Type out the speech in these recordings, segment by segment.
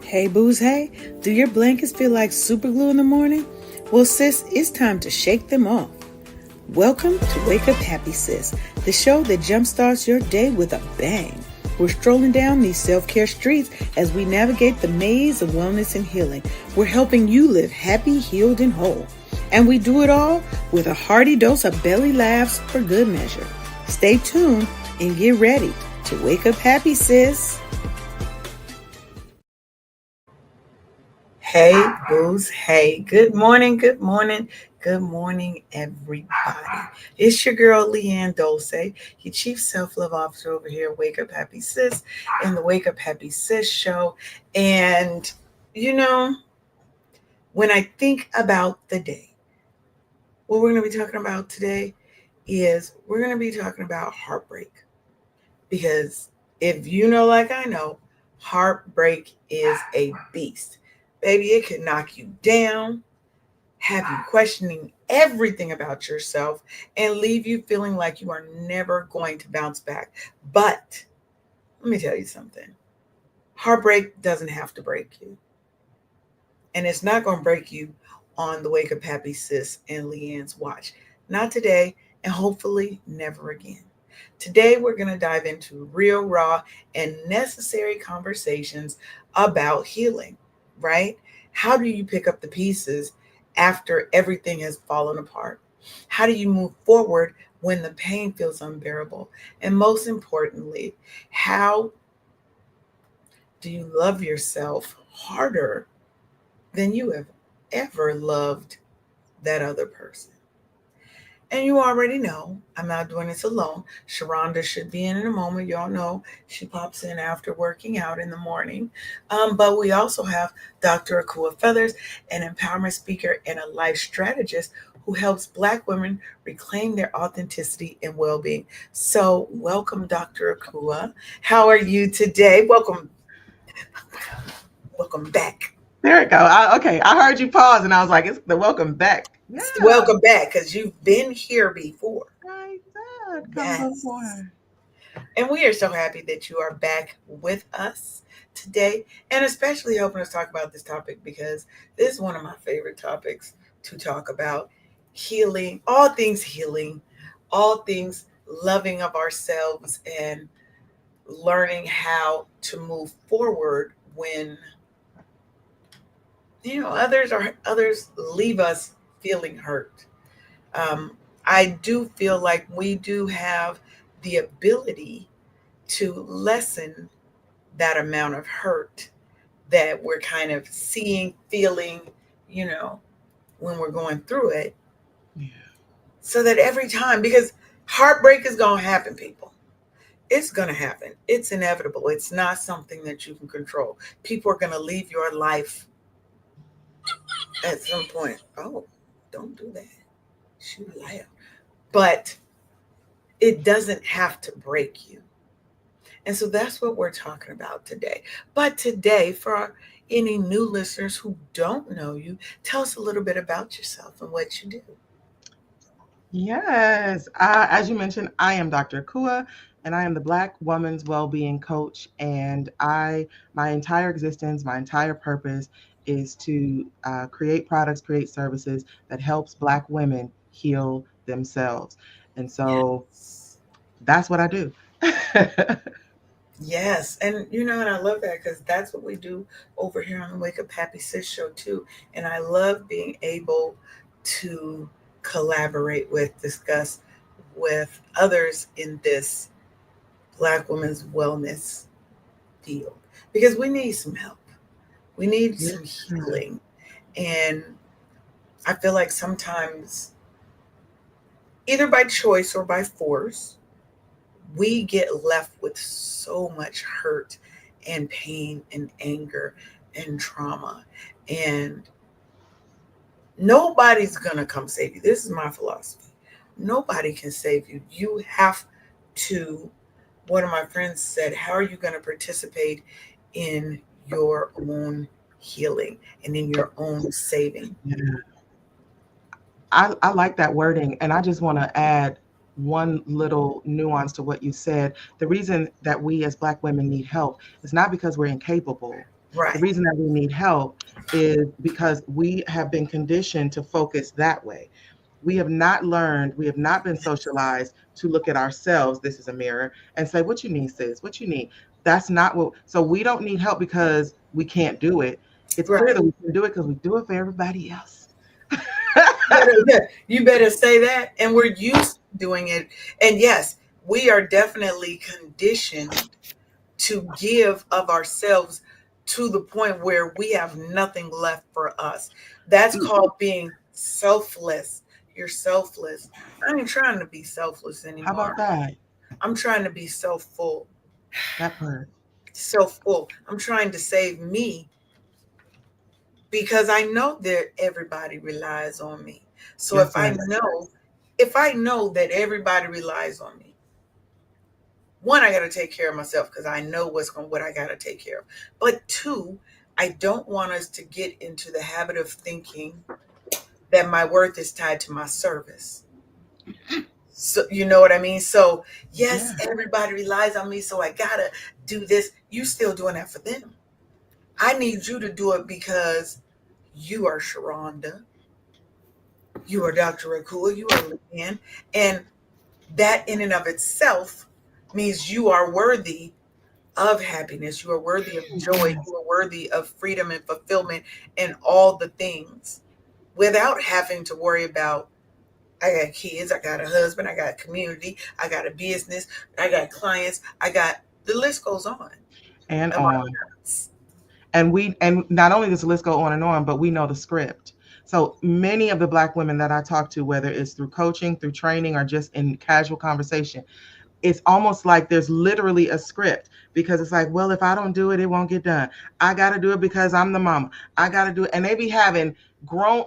Hey, booze, hey. Do your blankets feel like super glue in the morning? Well, sis, it's time to shake them off. Welcome to Wake Up Happy Sis, the show that jumpstarts your day with a bang. We're strolling down these self-care streets as we navigate the maze of wellness and healing. We're helping you live happy, healed, and whole. And we do it all with a hearty dose of belly laughs for good measure. Stay tuned and get ready to wake up happy, sis. Hey, booze. Hey, good morning, good morning, good morning, everybody. It's your girl, Leanne Dulce, your Chief Self-Love Officer over here, Wake Up Happy Sis, in the Wake Up Happy Sis show. And, you know, when I think about the day, what we're going to be talking about today is we're going to be talking about heartbreak. Because if you know, like I know, heartbreak is a beast. Baby, it can knock you down, have you questioning everything about yourself, and leave you feeling like you are never going to bounce back. But let me tell you something. Heartbreak doesn't have to break you. And it's not going to break you on the Wake Up Happy Sis and Leanne's watch. Not today, and hopefully never again. Today, we're going to dive into real, raw, and necessary conversations about healing, right? How do you pick up the pieces after everything has fallen apart? How do you move forward when the pain feels unbearable? And most importantly, how do you love yourself harder than you have ever loved that other person? And you already know I'm not doing this alone. Sharonda should be in a moment. Y'all know she pops in after working out in the morning. But we also have Dr. Akua Feathers, an empowerment speaker and a life strategist who helps Black women reclaim their authenticity and well-being. So welcome, Dr. Akua. How are you today? Welcome back. There it go. Okay, I heard you pause, and I was like, "It's the welcome back." Yeah, Welcome back because you've been here before. I did come Yes. before. And we are so happy that you are back with us today and especially helping us talk about this topic because this is one of my favorite topics to talk about healing, all things loving of ourselves and learning how to move forward when others leave us feeling hurt. Um, I do feel like we do have the ability to lessen that amount of hurt that we're kind of seeing, feeling, you know, when we're going through it. Yeah. So that every time, because heartbreak is going to happen, people. It's going to happen. It's inevitable. It's not something that you can control. People are going to leave your life at some point. Oh, don't do that. Shoot loud. But it doesn't have to break you. And so that's what we're talking about today. But today, for any new listeners who don't know you, tell us a little bit about yourself and what you do. Yes. As you mentioned, I am Dr. Akua, and I am the Black Woman's Wellbeing Coach. And my entire existence, my entire purpose is to create products, create services that helps Black women heal themselves. And so Yes. that's what I do. Yes. And I love that because that's what we do over here on the Wake Up Happy Sis show, too. And I love being able to collaborate with, discuss with others in this Black women's wellness field because we need some help. We need Yeah. some healing. And I feel like sometimes, either by choice or by force, we get left with so much hurt and pain and anger and trauma. And nobody's going to come save you. This is my philosophy. Nobody can save you. You have to, one of my friends said, how are you going to participate in your own healing and in your own saving? Yeah. I like that wording, and I just want to add one little nuance to what you said. The reason that we as Black women need help is not because we're incapable. The Right. reason that we need help is because we have been conditioned to focus that way. We have not learned, we have not been socialized to look at ourselves, this is a mirror, and say, what you need, sis, what you need. That's not what, so we don't need help because we can't do it. It's clear Right. that we can do it because we do it for everybody else. You better say that. And we're used to doing it. And yes, we are definitely conditioned to give of ourselves to the point where we have nothing left for us. That's Mm, called being selfless. You're selfless. I ain't trying to be selfless How anymore. about that? I'm trying to be self full. That part. Self full. I'm trying to save me because I know that everybody relies on me. So Yes, ma'am. if I know that everybody relies on me, one, I got to take care of myself because I know what I got to take care of. But two, I don't want us to get into the habit of thinking that my worth is tied to my service. So you know what I mean? So yes, Yeah. everybody relies on me, so I gotta do this. You still doing that for them. I need you to do it because you are Sharonda, you are Dr. Akua, you are Leanne, and that in and of itself means you are worthy of happiness. You are worthy of joy. Yes. You are worthy of freedom and fulfillment and all the things without having to worry about, I got kids, I got a husband, I got a community, I got a business, I got clients, I got, the list goes on. And Am I on. nuts? And not only does the list go on and on, but we know the script. So many of the Black women that I talk to, whether it's through coaching, through training, or just in casual conversation, it's almost like there's literally a script, because it's like, well, if I don't do it, it won't get done. I got to do it because I'm the mama. I got to do it. And they be having grown,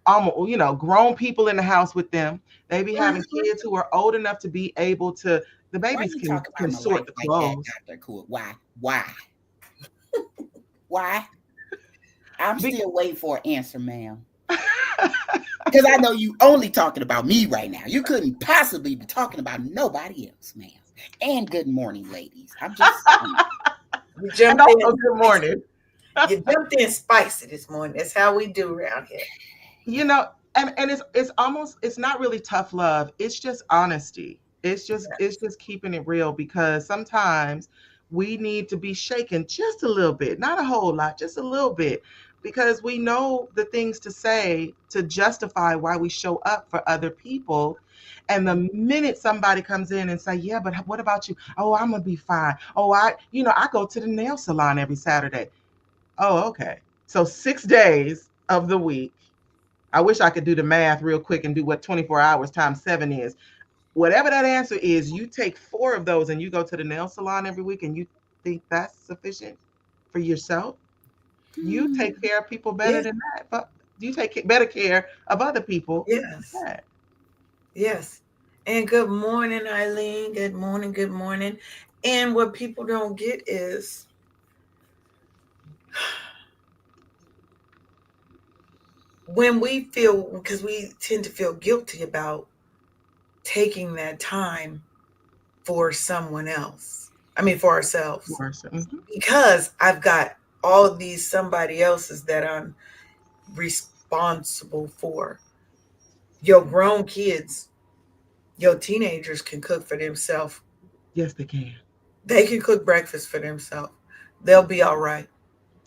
almost, grown people in the house with them. They be having Mhm. kids who are old enough to be able to, the why babies you can, talk about can my life sort the like that, clothes. Dr. Cool? Why? Why? Why? I'm Be- still waiting for an answer, ma'am. Because I know you only talking about me right now. You couldn't possibly be talking about nobody else, ma'am. And good morning, ladies. I'm just saying. You and jumped in also, good spicy. morning. You jumped in spicy this morning. That's how we do around here. you know and it's almost, it's not really tough love, it's just honesty. It's just keeping it real, because sometimes we need to be shaken just a little bit, not a whole lot, just a little bit, because we know the things to say to justify why we show up for other people. And the minute somebody comes in and say, yeah, but what about you? Oh, I'm gonna be fine. Oh, I go to the nail salon every Saturday. Oh, okay. So 6 days of the week, I wish I could do the math real quick and do what 24 hours times 7 is. Whatever that answer is, you take 4 of those and you go to the nail salon every week, and you think that's sufficient for yourself? You Hmm. take care of people better Yeah. than that, but you take better care of other people Yes. than that. Yes. And good morning, Eileen. Good morning. Good morning. And what people don't get is when we feel, because we tend to feel guilty about taking that time for someone else. I mean, for ourselves. Worse. Mhm. Because I've got all of these somebody else's that I'm responsible for. Your grown kids, your teenagers can cook for themselves. Yes, they can. They can cook breakfast for themselves. They'll be all right.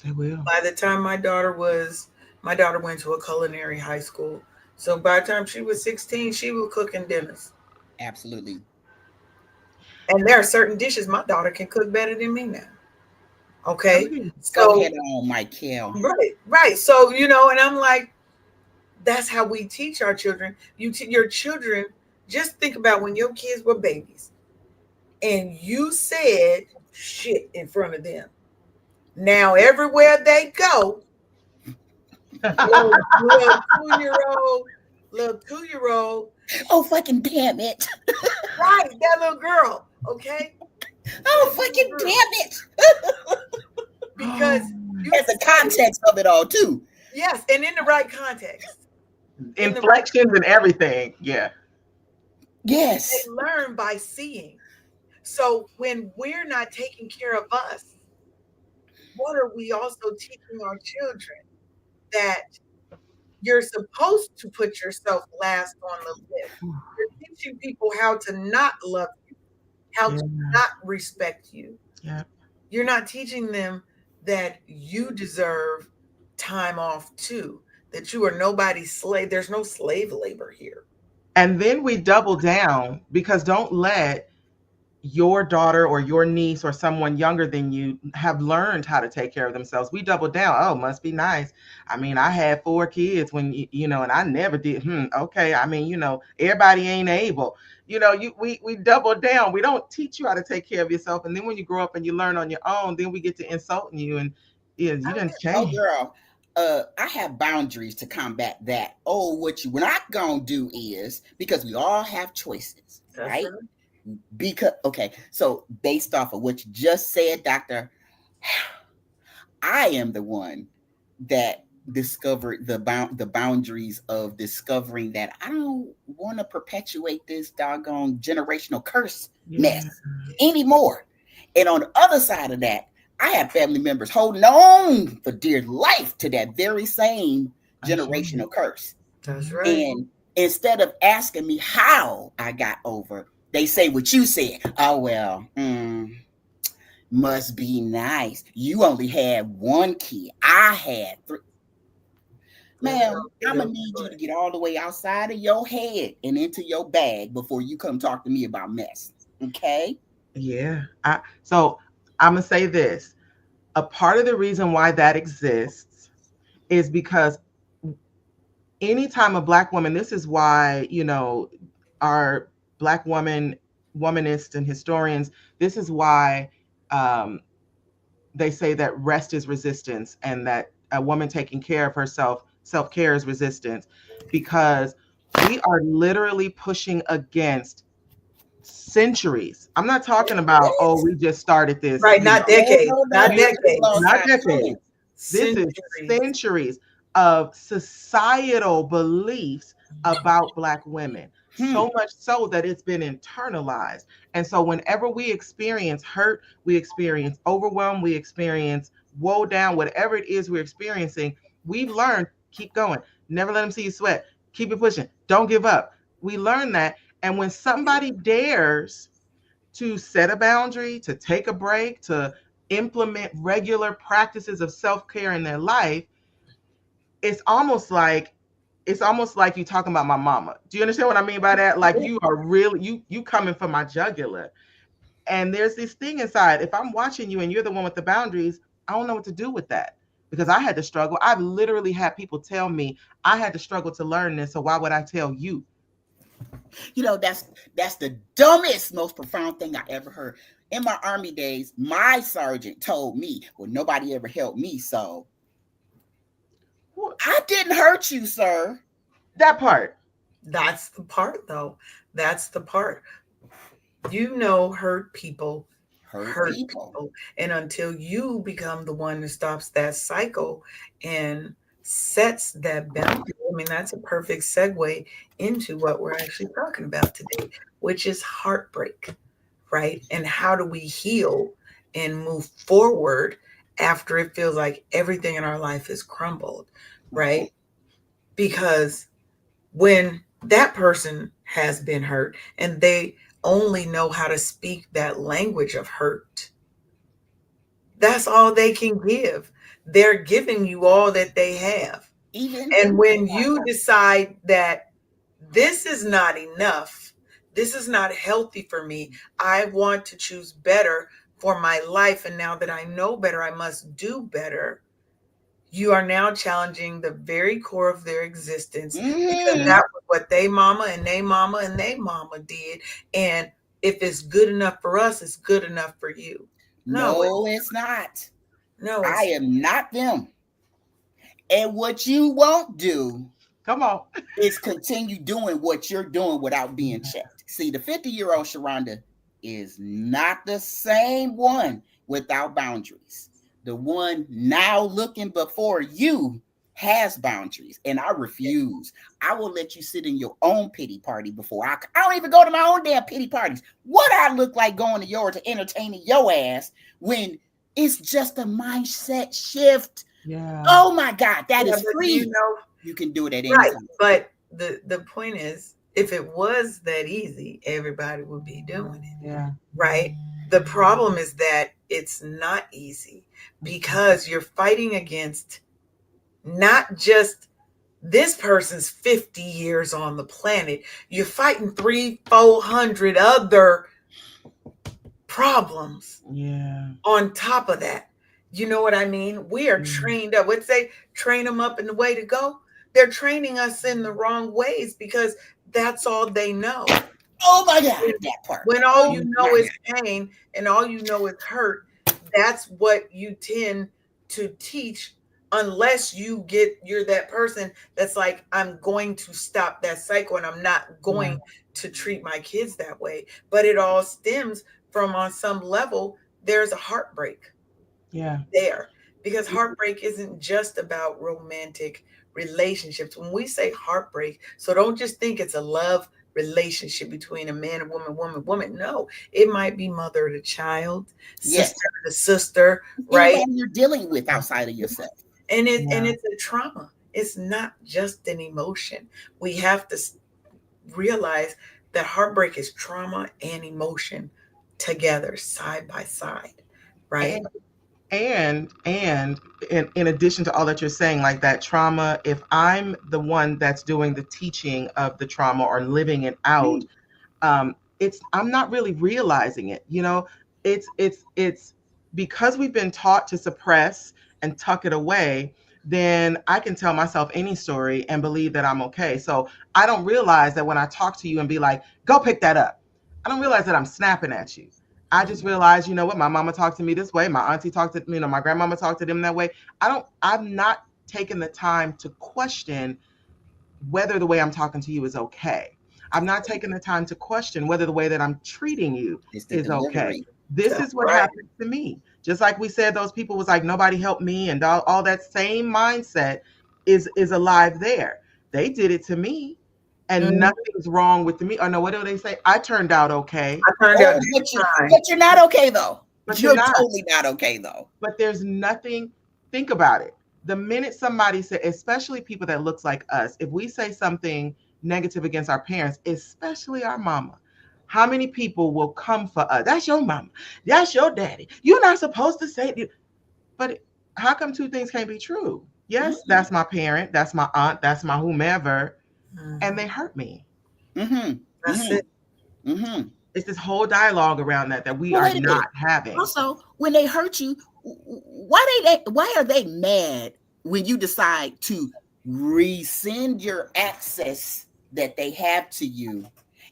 They will. By the time my daughter went to a culinary high school. So by the time she was 16, she was cooking dinners. Absolutely. And there are certain dishes my daughter can cook better than me now. Some Okay. of these. Go So, ahead on, Michael. right, right. So, and I'm like, that's how we teach our children. Your children, just think about when your kids were babies and you said shit in front of them. Now, everywhere they go, little 2-year-old, little 2-year-old, Oh, fucking damn it. right, that little girl, okay? Oh, That little fucking girl. damn it. Because you As the said it, context of it all, too. yes, and in the right context. In the right Inflections and everything. Yeah. Yes. They learn by seeing. So when we're not taking care of us, what are we also teaching our children? That you're supposed to put yourself last on the list. You're teaching people how to not love you, how Yeah, to not respect you. yeah. You're not teaching them that you deserve time off too, that you are nobody's slave. There's no slave labor here. And then we double down because don't let your daughter or your niece or someone younger than you have learned how to take care of themselves. We double down. Oh, must be nice. I mean, I had 4 kids when and I never did. Okay. I mean, everybody ain't able. We double down. We don't teach you how to take care of yourself, and then when you grow up and you learn on your own, then we get to insulting you, and yeah, you didn't Oh, change. girl, I have boundaries to combat that. Oh, what you're not gonna do is, because we all have choices, That's right? right. Because okay, so based off of what you just said, Doctor, I am the one that discovered the boundaries of discovering that I don't want to perpetuate this doggone generational curse Yeah. mess anymore. And on the other side of that, I have family members holding on for dear life to that very same Absolutely. generational curse. That's Mhm. right. And instead of asking me how I got over, they say what you said. Oh well, must be nice. You only had one kid. I had three. That's how Ma'am, they I'm go. gonna need you to get all the way outside of your head and into your bag before you come talk to me about mess. Okay? Yeah. So I'm gonna say this. A part of the reason why that exists is because anytime a black woman, this is why, our black womanists and historians, this is why um, they say that rest is resistance and that a woman taking care of herself, self-care is resistance, because we are literally pushing against centuries. I'm not talking about, oh, What? we just started this, Right, not No, decades, no, not no. we I just decades, lost not my decades. feelings. This is centuries. centuries of societal beliefs about Black women, Hmm. so much so that it's been internalized. And so, whenever we experience hurt, we experience overwhelm, we experience woe down, whatever it is we're experiencing, we've learned keep going, never let them see you sweat, keep it pushing, don't give up. We learn that. And when somebody dares to set a boundary, to take a break, to implement regular practices of self-care in their life, it's almost like you talking about my mama. Do you understand what I mean by that? Like you are really you coming for my jugular. And there's this thing inside. If I'm watching you and you're the one with the boundaries, I don't know what to do with that. Because I had to struggle. I've literally had people tell me I had to struggle to learn this. So why would I tell you? That's the dumbest, most profound thing I ever heard. In my army days, my sergeant told me, well, nobody ever helped me, so What? I didn't hurt you, sir. That part. That's the part, though. That's the part. Hurt people Hurt hurt people. people. And until you become the one that stops that cycle and sets that boundary, I mean, that's a perfect segue into what we're actually talking about today, which is heartbreak, right? And how do we heal and move forward after it feels like everything in our life is crumbled, right? Okay. Because when that person has been hurt and they only know how to speak that language of hurt, that's all they can give. They're giving you all that they have. Even And when you decide that this is not enough, this is not healthy for me, I want to choose better for my life. And now that I know better, I must do better. You are now challenging the very core of their existence because mm-hmm. that was what they mama and they mama and they mama did. And if it's good enough for us, it's good enough for you. No, No, it's not. no, I it's am not them. And what you won't do Come on. is continue doing what you're doing without being checked. See, the 50-year-old Sharonda is not the same one without boundaries. The one now looking before you has boundaries, and I refuse. I will let you sit in your own pity party before I don't even go to my own damn pity parties. What I look like going to yours to entertaining your ass when It's just a mindset shift. Yeah. Oh my God, that Yeah, is but you free. know, You can do it at any right. time. But the point is, if it was that easy, everybody would be doing it, Yeah. right? The problem is that it's not easy because you're fighting against not just this person's 50 years on the planet. You're fighting 300, 400 other problems Yeah. on top of that. You know what I mean? We are Mm. trained up. Let's say train them up in the way to go. They're training us in the wrong ways because that's all they know. Oh my God, When, that part. when all Oh you my know is God. pain and all you know is hurt, that's what you tend to teach unless you're that person that's like, I'm going to stop that cycle and I'm not Yeah. going to treat my kids that way. But it all stems from, on some level, there's a heartbreak Yeah. there, because heartbreak isn't just about romantic relationships. When we say heartbreak, so don't just think it's a love relationship between a man and woman, woman, woman. No, it might be mother to child, Yes. sister to sister, right? Anybody you're dealing with outside of yourself. And Yeah. it's a trauma. It's not just an emotion. We have to realize that heartbreak is trauma and emotion together, side by side, right? And And in addition to all that you're saying, like that trauma, if I'm the one that's doing the teaching of the trauma or living it out, it's I'm not really realizing it. It's because we've been taught to suppress and tuck it away. Then I can tell myself any story and believe that I'm okay. So I don't realize that when I talk to you and be like, go pick that up, I don't realize that I'm snapping at you. I just realize, you know what, my mama talked to me this way, my auntie talked to, my grandmama talked to them that way. I'm not taking the time to question whether the way I'm talking to you is okay. I'm not taking the time to question whether the way that I'm treating you it's the is okay. delivery. This That's is what right. happened to me. Just like we said, those people was like, nobody helped me, and all that same mindset is alive there. They did it to me, and Mhm. nothing's wrong with me. Or no, what do they say? I turned out okay, I turned out Oh, just fine. but you're not okay though. but you're You're not. totally not okay though. But there's nothing. Think about it. The minute somebody said, especially people that looks like us, if we say something negative against our parents, especially our mama, how many people will come for us? That's your mama. That's your daddy. You're not supposed to say it. But how come two things can't be true? Yes, Mm-hmm. that's my parent, that's my aunt, that's my whomever, and they Mhm. hurt me. Mm-hmm. That's it. Mm-hmm. Mm-hmm. It's this whole dialogue around that we Well, are wait a not minute. having. Also, when they hurt you, why are they mad when you decide to rescind your access that they have to you,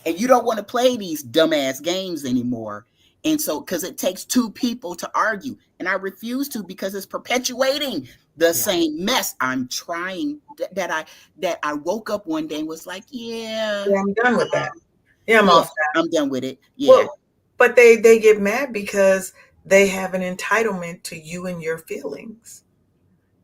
and you don't want to play these dumbass games anymore? And so, because it takes two people to argue, and I refuse to because it's perpetuating the Yeah. same mess. I'm trying that I woke up one day and was like, yeah, Yeah, I'm done with that. Yeah, I'm yeah, off that. I'm done with it. Yeah, Well, but they get mad because they have an entitlement to you and your feelings.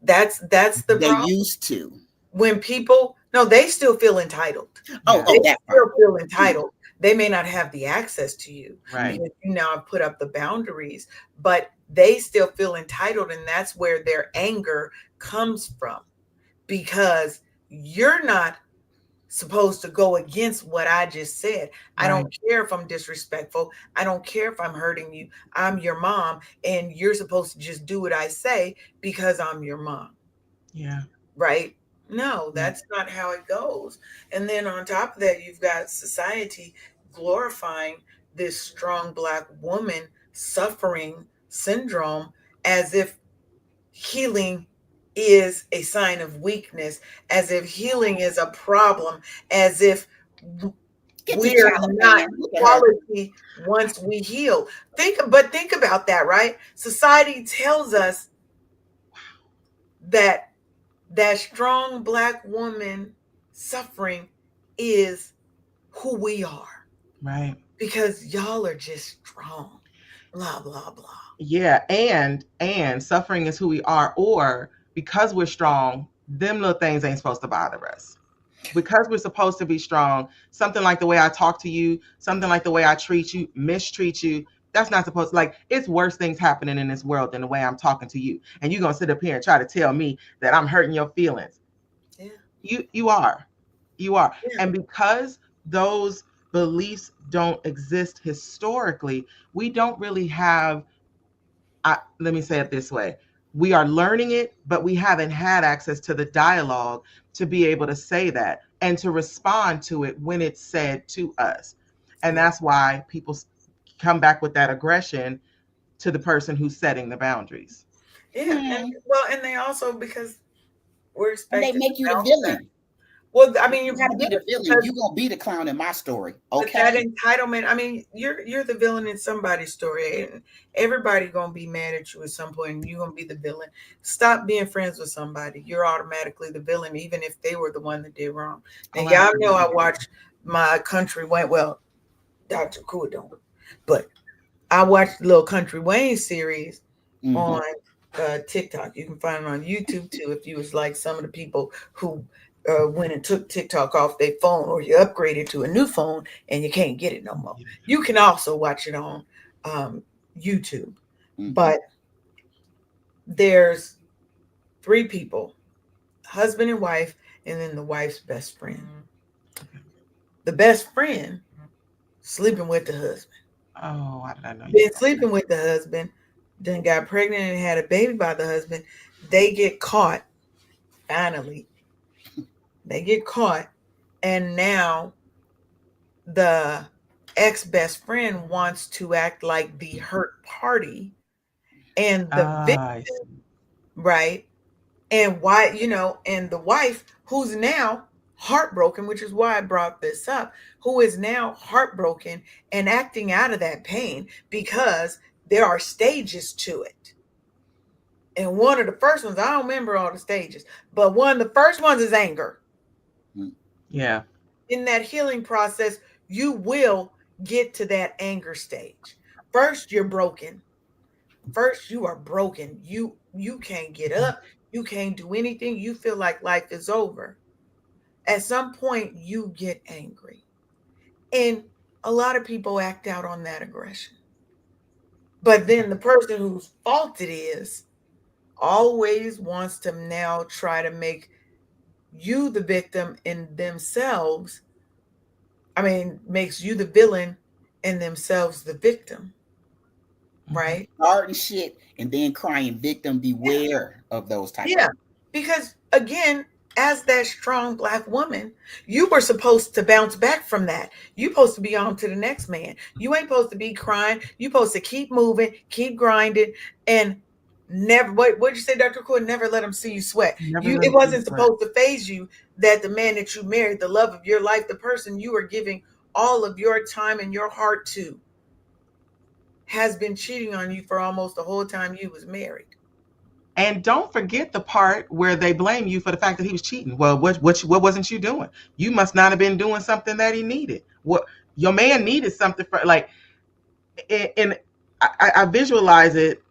That's the they problem. used to. When people, no, they still feel entitled. Yeah. Oh, They that part. still feel entitled. They may not have the access to you Right. because you now have put up the boundaries, but they still feel entitled, and that's where their anger comes from, because you're not supposed to go against what I just said. I don't Right. care if I'm disrespectful. I don't care if I'm hurting you. I'm your mom, and you're supposed to just do what I say because I'm your mom, Yeah. right? No, Yeah. that's not how it goes. And then on top of that, you've got society glorifying this strong Black woman suffering syndrome as if healing is a sign of weakness, as if healing is a problem, as if Get this we're child a not fan. Look at her. quality once we heal. Think about that, right? Society tells us that that strong Black woman suffering is who we are Right. because y'all are just strong. Blah blah blah. Yeah, and suffering is who we are, or because we're strong, them little things ain't supposed to bother us. Because we're supposed to be strong, something like the way I talk to you, something like the way I treat you, mistreat you, That's not supposed to, like, it's worse things happening in this world than the way I'm talking to you. And you're gonna sit up here and try to tell me that I'm hurting your feelings. Yeah. You are. You are. Yeah. And because those beliefs don't exist historically, we don't really have, let me say it this way. We are learning it, but we haven't had access to the dialogue to be able to say that and to respond to it when it's said to us. And Yeah. that's why people come back with that aggression to the person who's setting the boundaries. Yeah. And Hmm. well, and they also, because we're And they expected to make you the bounce back. villain. Well, I mean, You gotta be the villain. because You gonna be the clown in my story, but that okay? entitlement, I mean, you're the villain in somebody's story, and everybody gonna be mad at you at some point, and you're gonna be the villain. Stop being friends with somebody. You're automatically the villain, even if they were the one that did wrong. Now, Oh, y'all know I absolutely. watch my country Wayne. Well, Dr. Cool don't, but I watched the little Country Wayne series on Hmm. TikTok. You can find it on YouTube too if you was like some of the people who went and took TikTok off their phone, or you upgraded to a new phone and you can't get it no more. You can also watch it on um, YouTube. Hmm. But there's three people, husband and wife, and then the wife's best friend. The best friend sleeping with the husband. Oh, why did I know you Been were going sleeping with the husband, then got pregnant and had a baby by the husband. They get caught. Finally, they get caught, and now the ex best friend wants to act like the hurt party and the victim, I see. right? And why, and the wife who's now heartbroken, which is why I brought this up, who is now heartbroken and acting out of that pain because there are stages to it. And one of the first ones, I don't remember all the stages, but one of the first ones is anger. Yeah. In that healing process, you will get to that anger stage. First, you're broken. First, you are broken. You can't get up. You can't do anything. You feel like life is over. At some point, you get angry. And a lot of people act out on that aggression. But then the person whose fault it is always wants to now try to make you the victim in themselves. I mean, makes you the villain and themselves the victim, Mm-hmm. right? Starting shit and then crying victim beware of those type of Yeah. Because again, as that strong black woman, you were supposed to bounce back from that. You supposed to be on to the next man. You ain't supposed to be crying. You supposed to keep moving, keep grinding, and never what'd you say, Dr. Cool? Never let them see you sweat. Never You let It them see you wasn't sweat. supposed to phase you that the man that you married, the love of your life, the person you were giving all of your time and your heart to, has been cheating on you for almost the whole time you was married. And don't forget the part where they blame you for the fact that he was cheating. Well, what wasn't you doing? You must not have been doing something that he needed. What your man needed something for, like, and I visualize it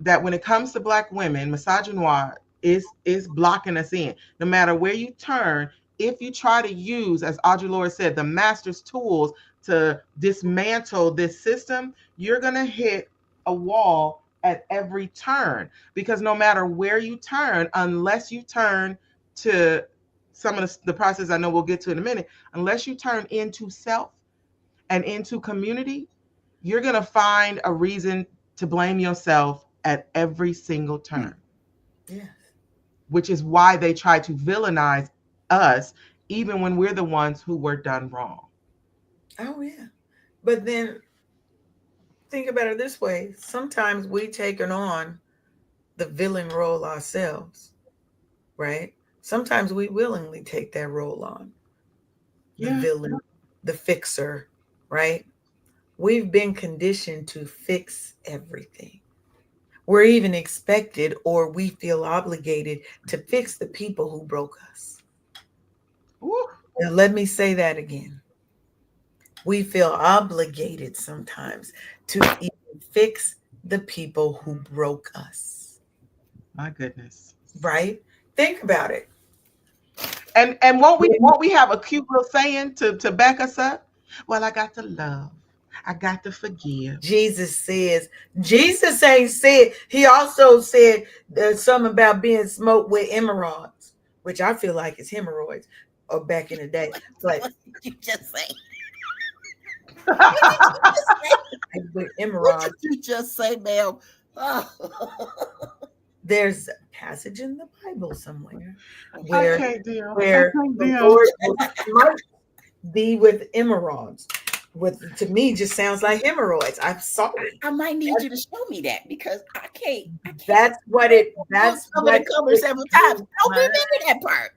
that when it comes to black women, misogynoir is blocking us in. No matter where you turn, if you try to use, as Audre Lorde said, the master's tools to dismantle this system, you're gonna hit a wall at every turn. Because no matter where you turn, unless you turn to some of the process I know we'll get to in a minute, unless you turn into self and into community, you're going to find a reason to blame yourself at every single turn, Yes. which is why they try to villainize us, even when we're the ones who were done wrong. Oh yeah. But then think about it this way. Sometimes we taken on the villain role ourselves, right? Sometimes we willingly take that role on, the Yeah. villain, the fixer, right? We've been conditioned to fix everything. We're even expected, or we feel obligated to fix the people who broke us. Ooh, Now, let me say that again. We feel obligated sometimes to even fix the people who broke us, my goodness. right? Think about it. And won't we have a cute little saying to back us up? Well, I got to love. I got to forgive. Jesus says, Jesus ain't said, he also said something about being smoked with emeralds, which I feel like is hemorrhoids or back in the day. But What did you just say? What did you just say? with What did emeralds, you just say, ma'am? Oh. there's a passage in the Bible somewhere I where can't deal. I where can't the deal. Lord will smite thee with emeralds. With to me just sounds like hemorrhoids. I'm sorry. I might need you to show me that because I can't. That's what it. That's Some of what the cover it several times. means. Don't remember that part.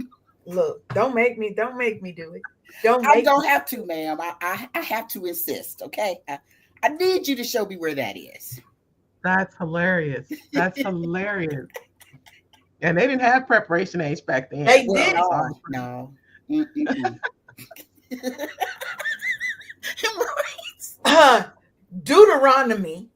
Look, don't make me do it. Don't I make don't have to, ma'am. I have to insist. Okay, I need you to show me where that is. That's hilarious. That's hilarious. And they didn't have preparation age back then. they Well, did. So sorry. no, no. Mm-mm-mm. Hemorrhoids. Deuteronomy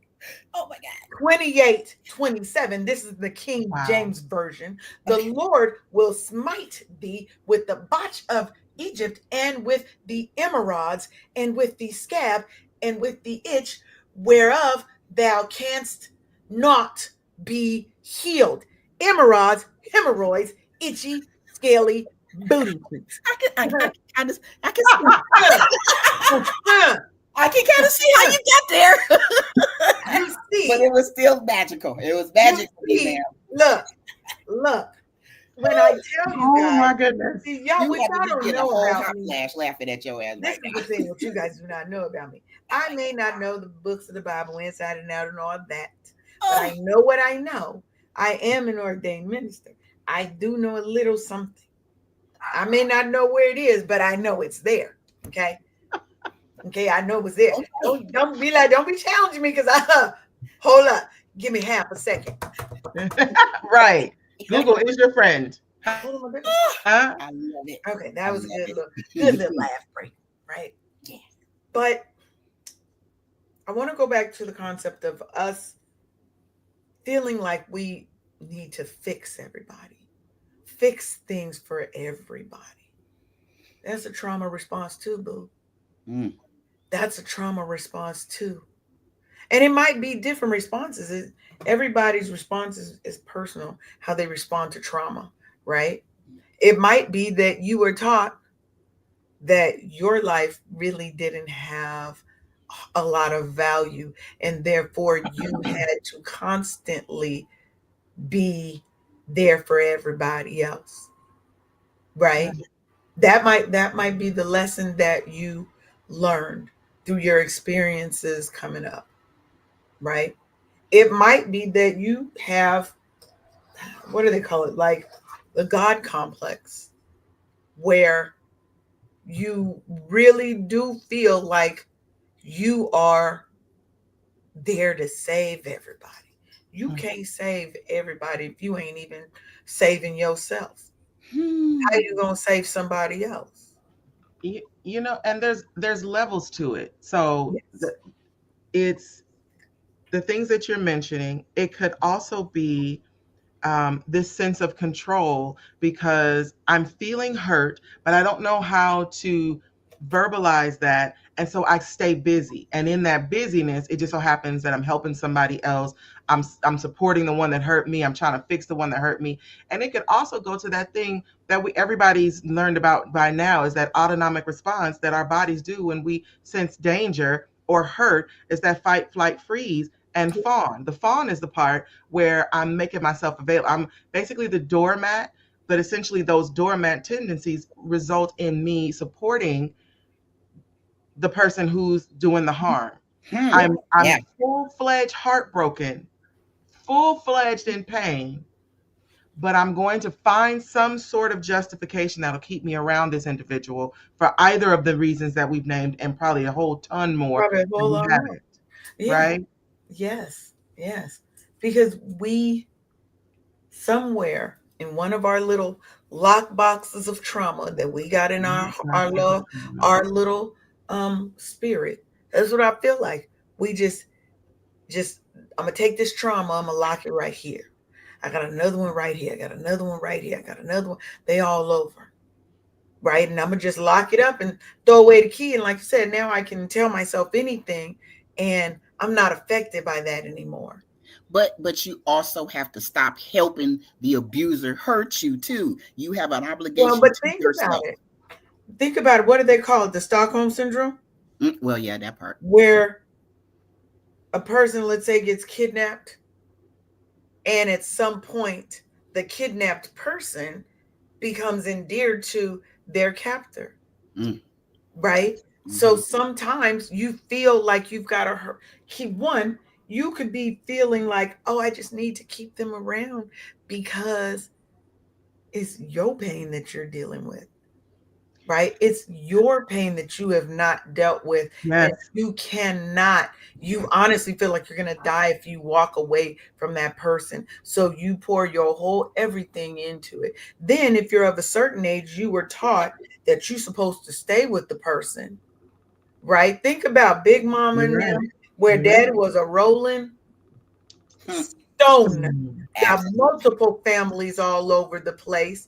Oh my God. 28:27. This is the King Wow. James Version. The Okay. Lord will smite thee with the botch of Egypt, and with the emerods, and with the scab, and with the itch, whereof thou canst not be healed. Emerods, hemorrhoids, itchy, scaly booty cheeks. I can see. I can kind of see how you got there. You But see, it was still magical. It was you magic for me, see, ma'am. look, when I tell you Oh guys, my goodness. see, y'all, You what had to y'all be don't getting a know whole about hot me, flash laughing at your ass this right is the now. thing what you guys do not know about me. I may not know the books of the Bible inside and out and all that, but I Oh, know what I know. I am an ordained minister. I do know a little something. I may not know where it is, but I know it's there. Okay. Okay, I know it's there. okay. Don't be like, don't be challenging me because I hold up. Give me half a second. Right. Google is your friend. Hold on, my baby. Huh? I love it. Okay, I that was a love good little it. laugh break, right? Yeah. But I want to go back to the concept of us feeling like we need to fix everybody, fix things for everybody. That's a trauma response too, boo. Mm. That's a trauma response too. And it might be different responses. Everybody's response is personal, how they respond to trauma, right? It might be that you were taught that your life really didn't have a lot of value, and therefore you had to constantly be there for everybody else, right? Right. That might be the lesson that you learned through your experiences coming up, right? It might be that you have, what do they call it, like the God complex, where you really do feel like you are there to save everybody. You Mm. can't save everybody if you ain't even saving yourself. How Hmm. you gonna save somebody else? And there's levels to it. So Yes. it's the things that you're mentioning. It could also be this sense of control because I'm feeling hurt, but I don't know how to verbalize that. And so I stay busy. And in that busyness, it just so happens that I'm helping somebody else. I'm supporting the one that hurt me. I'm trying to fix the one that hurt me. And it could also go to that thing that we everybody's learned about by now is that autonomic response that our bodies do when we sense danger or hurt is that fight, flight, freeze and fawn. The fawn is the part where I'm making myself available. I'm basically the doormat, but essentially those doormat tendencies result in me supporting the person who's doing the harm. Hmm. I'm Yeah. full-fledged heartbroken, full-fledged in pain, but I'm going to find some sort of justification that'll keep me around this individual for either of the reasons that we've named and probably a whole ton more Probably a that whole we lot more. haven't, Yeah. right? Yes. Yes. Because we somewhere in one of our little lock boxes of trauma that we got in our little spirit. That's what I feel like. We just I'm gonna take this trauma, I'm gonna lock it right here. I got another one right here. I got another one right here. I got another one. They all over. right? And I'm gonna just lock it up and throw away the key. And like you said, now I can tell myself anything, and I'm not affected by that anymore. But you also have to stop helping the abuser hurt you too. You have an Well, obligation but to think about yourself. it. Think about it. What do they call it? The Stockholm syndrome, Well, yeah, that part. where a person, let's say, gets kidnapped, and at some point, the kidnapped person becomes endeared to their captor, Mm, right? So mm-hmm, sometimes you feel like you've got to keep one. You could be feeling like, oh, I just need to keep them around because it's your pain that you're dealing with, right? It's your pain that you have not dealt with, and Yes. you cannot, you honestly feel like you're going to die if you walk away from that person. So you pour your whole everything into it. Then, if you're of a certain age, you were taught that you're supposed to stay with the person, right? Think about Big Mama You're and right. them, where You're right. daddy was a rolling hmm. stone. Mm. Got Absolutely. multiple families all over the place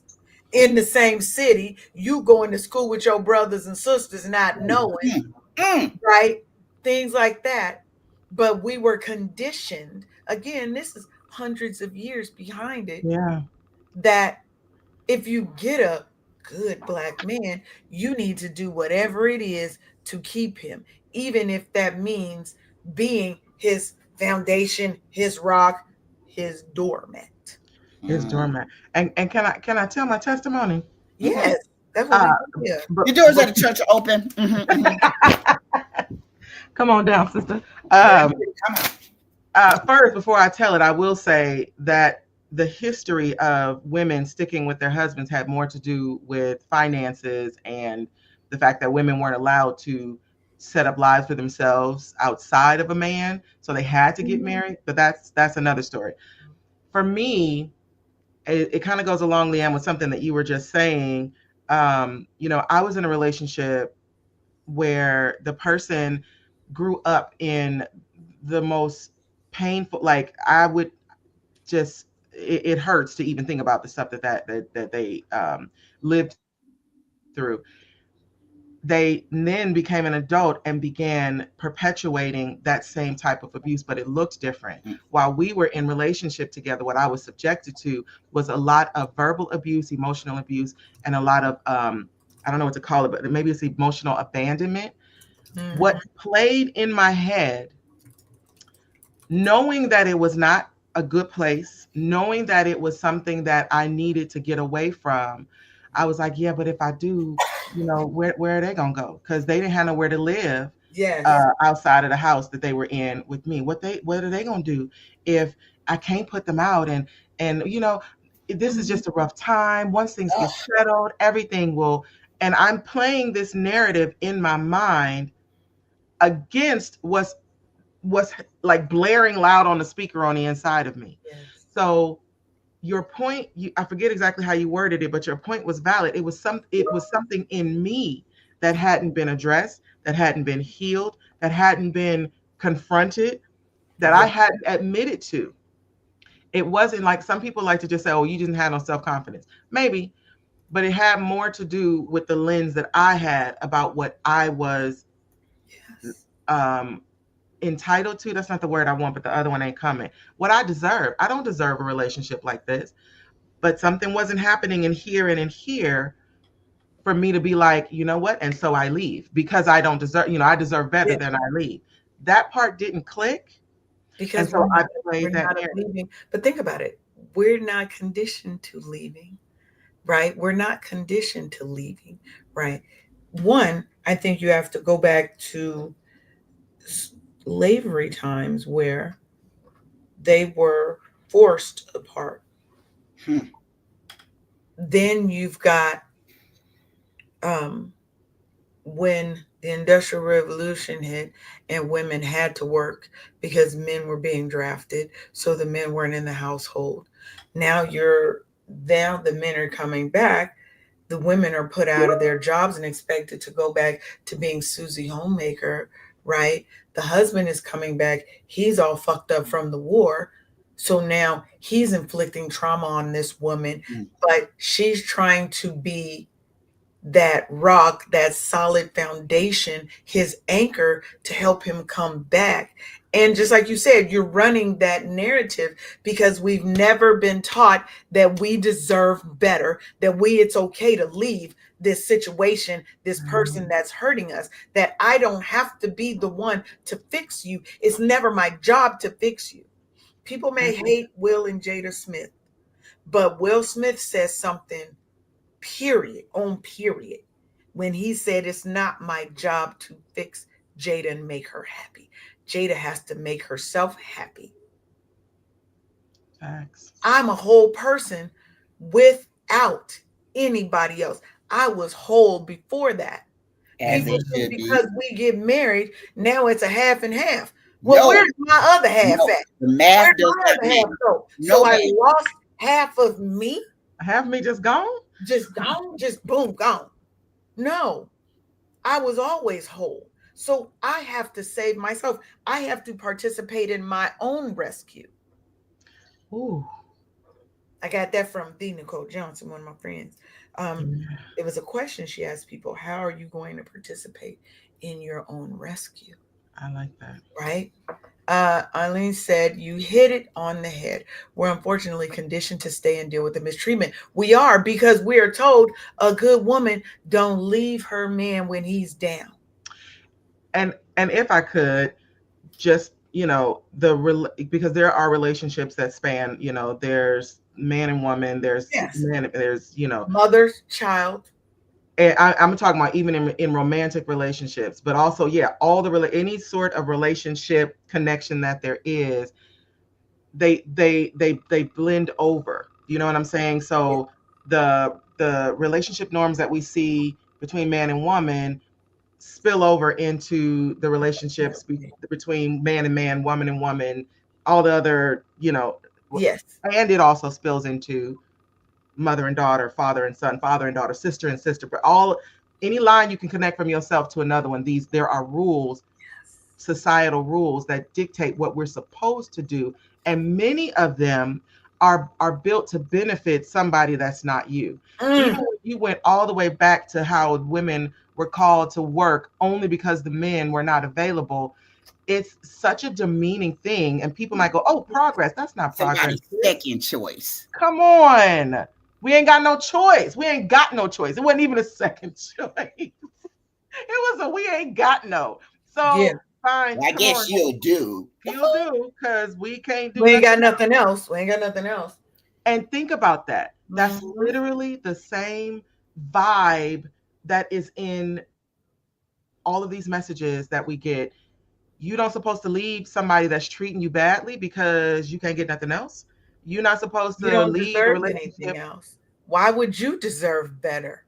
in the same city. You going to school with your brothers and sisters, not Mm, knowing, mm, mm. right? Things like that. But we were conditioned. Again, this is hundreds of years behind it. Yeah. That if you get a good black man, you need to do whatever it is to keep him, even if that means being his foundation, his rock, his doormat. His Mm. doormat. And can I tell my testimony? Mm-hmm. Yes, that's what Uh, we do here. but, The doors but of the church are open. Mm-hmm. come on down, sister. That's Um, it. Come on. First, before I tell it, I will say that the history of women sticking with their husbands had more to do with finances and the fact that women weren't allowed to set up lives for themselves outside of a man, so they had to get Mhm. married. But that's another story. For me, it kind of goes along, Leanne, with something that you were just saying. I was in a relationship where the person grew up in the most painful, like I would just, it hurts to even think about the stuff that they lived through. They then became an adult and began perpetuating that same type of abuse, but it looked different. Mm. While we were in relationship together, what I was subjected to was a lot of verbal abuse, emotional abuse, and a lot of I don't know what to call it, but maybe it's emotional abandonment. What Mhm. played in my head, knowing that it was not a good place, knowing that it was something that I needed to get away from, I was like, yeah, but if I do, where are they gonna go? Because they didn't have nowhere to live Yes. outside of the house that they were in with me. What are they gonna do if I can't put them out? And this is Mhm. just a rough time. Once things get Oh, settled, everything will. And I'm playing this narrative in my mind against what's like blaring loud on the speaker on the inside of me. Yes. So your point, I forget exactly how you worded it, but your point was valid. It was something in me that hadn't been addressed, that hadn't been healed, that hadn't been confronted, that I Yeah. hadn't admitted to. It wasn't like some people like to just say, "Oh, you didn't have no self-confidence." Maybe, but it had more to do with the lens that I had about what I was Yes. um entitled to. That's not the word I want, but the other one ain't coming. What I deserve. I don't deserve a relationship like this, but something wasn't happening in here and in here for me to be like, you know what? And so I leave because I don't deserve, I deserve better Yeah. than I leave. That part didn't click. And Because so I we're played that not narrative. leaving. But think about it. We're not conditioned to leaving, right? We're not conditioned to leaving, right? One, I think you have to go back to slavery times where they were forced apart. hmm. Then you've got um, when the Industrial Revolution hit and women had to work because men were being drafted, so the men weren't in the household. Now you're now the men are coming back. The women are put out of their jobs and expected to go back to being Susie Homemaker, right? The husband is coming back. He's all fucked up from the war. So now he's inflicting trauma on this woman, Mm. but she's trying to be that rock, that solid foundation, his anchor to help him come back. And just like you said, you're running that narrative because we've never been taught that we deserve better, that it's okay to leave this situation, this person that's hurting us, that I don't have to be the one to fix you. It's never my job to fix you. People may hate Will and Jada Smith, but Will Smith says something, period, on period, when he said it's not my job to fix Jada and make her happy. Jada has to make herself happy. Facts. I'm a whole person without anybody else. I was whole before that. as People it think should be. because we get married, now it's a half and half. Well, No, where's my other half no, at? the math Where's does my not other half math. go? So No, I ma'am. lost half of me, Have me just gone? just gone, just boom, gone. No, I was always whole. So I have to save myself. I have to participate in my own rescue. Ooh. I got that from the Nicole Johnson, one of my friends. Um, Yeah, it was a question she asked people: how are you going to participate in your own rescue? I like that. Right? Eileen said, you hit it on the head. We're unfortunately conditioned to stay and deal with the mistreatment. We are, because we are told a good woman don't leave her man when he's down. And if I could just, because there are relationships that span, there's man and woman, there's Yes. man, there's, Mother's child. and I'm talking about even in romantic relationships, but also, yeah, all any sort of relationship connection that there is, they blend over. You know what I'm saying? Yeah, So the relationship norms that we see between man and woman spill over into the relationships definitely. between man and man, woman and woman, all the other, Yes. and it also spills into mother and daughter, father and son, father and daughter, sister, but all any line you can connect from yourself to another one. There are rules, societal rules that dictate what we're supposed to do, and many of them are built to benefit somebody that's not you. Even Mm, when you went all the way back to how women were called to work only because the men were not available, it's such a demeaning thing, and people might go, oh, progress. That's not progress, Somebody's sis. second choice. Come on. We ain't got no choice. We ain't got no choice. It wasn't even a second choice. It was a we ain't got no. yeah. So fine, Well, I come guess on. she'll do. The He'll fuck? do because we can't do We ain't nothing got else. nothing else. We ain't got nothing else. And think about that. That's Mhm. literally the same vibe that is in all of these messages that we get. You don't supposed to leave somebody that's treating you badly because you can't get nothing else. You're not supposed You to don't leave a deserve anything relationship. else. Why would you deserve better?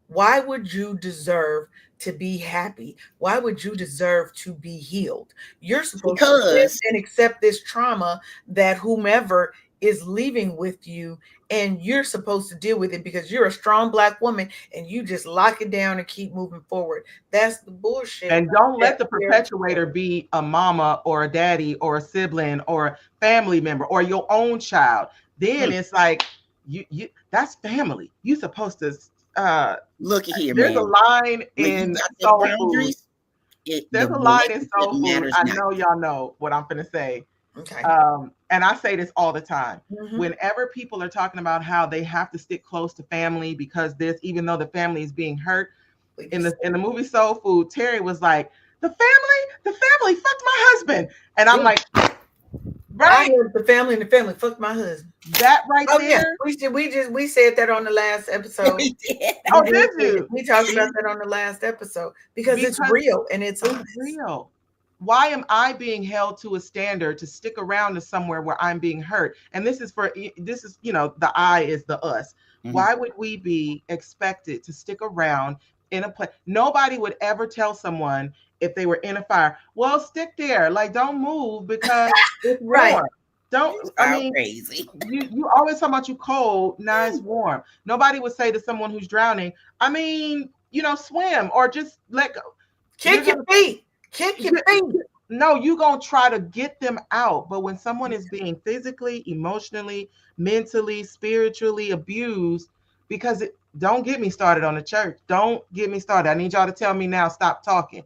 Why would you deserve to be happy? Why would you deserve to be healed? You're supposed to live Because and accept this trauma that whomever is leaving with you, and you're supposed to deal with it because you're a strong Black woman and you just lock it down and keep moving forward. That's the bullshit And don't that let the we're perpetuator be a mama or a daddy or a sibling or a family member or your own child. Then hmm, it's like you that's family. You supposed to uh look at here, there's a man. line When you in got the soul food. boundaries, the There's a line in relationship soul food. matters I not. know y'all know what I'm gonna say. okay. And I say this all the time. Mm-hmm. Whenever people are talking about how they have to stick close to family because this, even though the family is being hurt, in the movie Soul Food, Terry was like, the family fucked my husband. And I'm like, I right, heard the family and the family fuck my husband. that right Oh yeah, there. we said that on the last episode. We did. We Oh, did. did you? We talked about See, that on the last episode because it's because real and it's it's honest. real. Why am I being held to a standard to stick around to somewhere where I'm being hurt? And this is, the I is the us. Mhm. Why would we be expected to stick around in a place? Nobody would ever tell someone if they were in a fire, well, stick there, like don't move because it's Right. warm. Don't, You I sound mean, crazy. you always talk about you cold, now it's warm. Nobody would say to someone who's drowning, I mean, swim or just let go. You're Kick your gonna feet. Kick your feet. no, you're gonna try to get them out. But when someone is being physically, emotionally, mentally, spiritually abused, because don't get me started on the church. Don't get me started. I need y'all to tell me now, stop talking.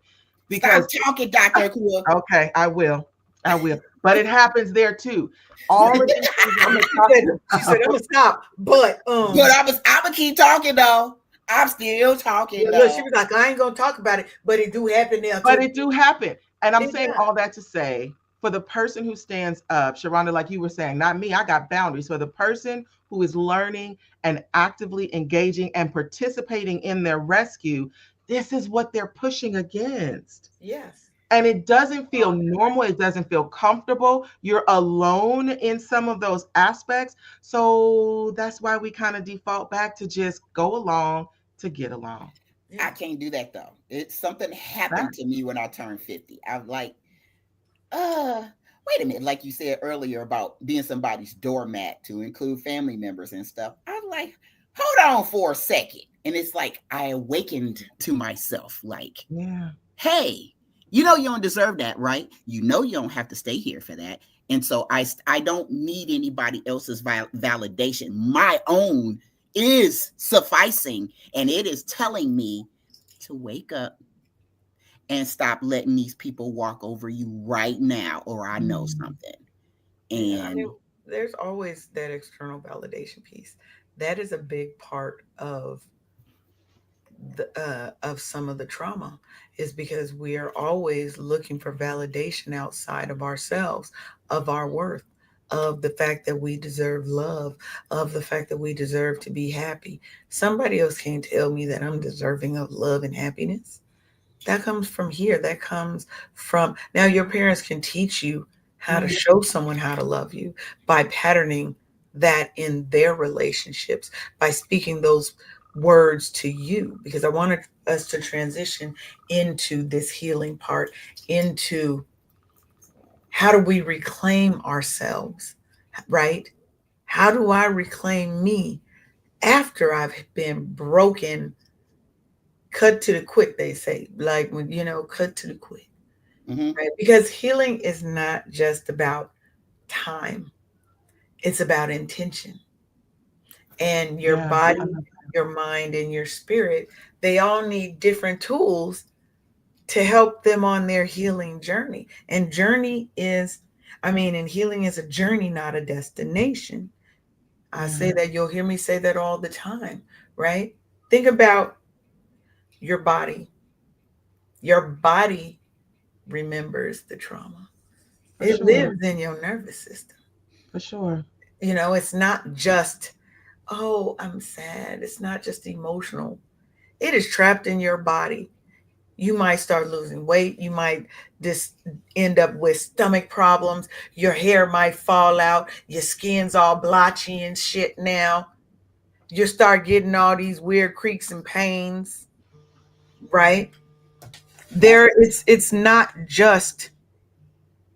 Stop Because, talking, Dr. Akua. okay, I will. I will. But it happens there too. All of these things that She we're said, talking she said, I'm about. gonna stop. But But I'm gonna keep talking though. I'm still talking yeah, look, she though. was like, I ain't gonna talk about it, but it do happen there But too. it do happen. And I'm It saying does. all that to say, for the person who stands up, Sharonda, like you were saying, not me, I got boundaries. For the person who is learning and actively engaging and participating in their rescue, this is what they're pushing against. Yes. And it doesn't feel Oh, normal. It doesn't feel comfortable. You're alone in some of those aspects. So that's why we kind of default back to just go along to get along. I yeah. can't do that though. It's something happened That, to me when I turned 50. I'm like, uh, wait a minute. Like you said earlier about being somebody's doormat to include family members and stuff. I'm like, hold on for a second. And it's like I awakened to myself, like, yeah. hey, you know you don't deserve that, right? You know you don't have to stay here for that. And so I don't need anybody else's validation. My own is sufficing, and it is telling me to wake up and stop letting these people walk over you right now, or I know Mm, something. Yeah. I mean, And there's always that external validation piece. That is a big part of some of the trauma, is because we are always looking for validation outside of ourselves, of our worth, of the fact that we deserve love, of the fact that we deserve to be happy. Somebody else can't tell me that I'm deserving of love and happiness. That comes from here. That comes from, now your parents can teach you how to mm, show someone how to love you by patterning that in their relationships, by speaking those words to you, because I wanted us to transition into this healing part, into how do we reclaim ourselves, right? How do I reclaim me after I've been broken, cut to the quick, they say, like when, cut to the quick. mhm, Right? Because healing is not just about time, it's about intention. And your yeah. body, your mind, and your spirit, they all need different tools to help them on their healing journey. And healing is a journey, not a destination. I Yeah. say that, you'll hear me say that all the time, right? Think about your body. Your body remembers the trauma, For it sure. lives in your nervous system. For sure. It's not just, oh, I'm sad. It's not just emotional. It is trapped in your body. You might start losing weight. You might just end up with stomach problems. Your hair might fall out. Your skin's all blotchy and shit now. You start getting all these weird creaks and pains, right? that's It's not just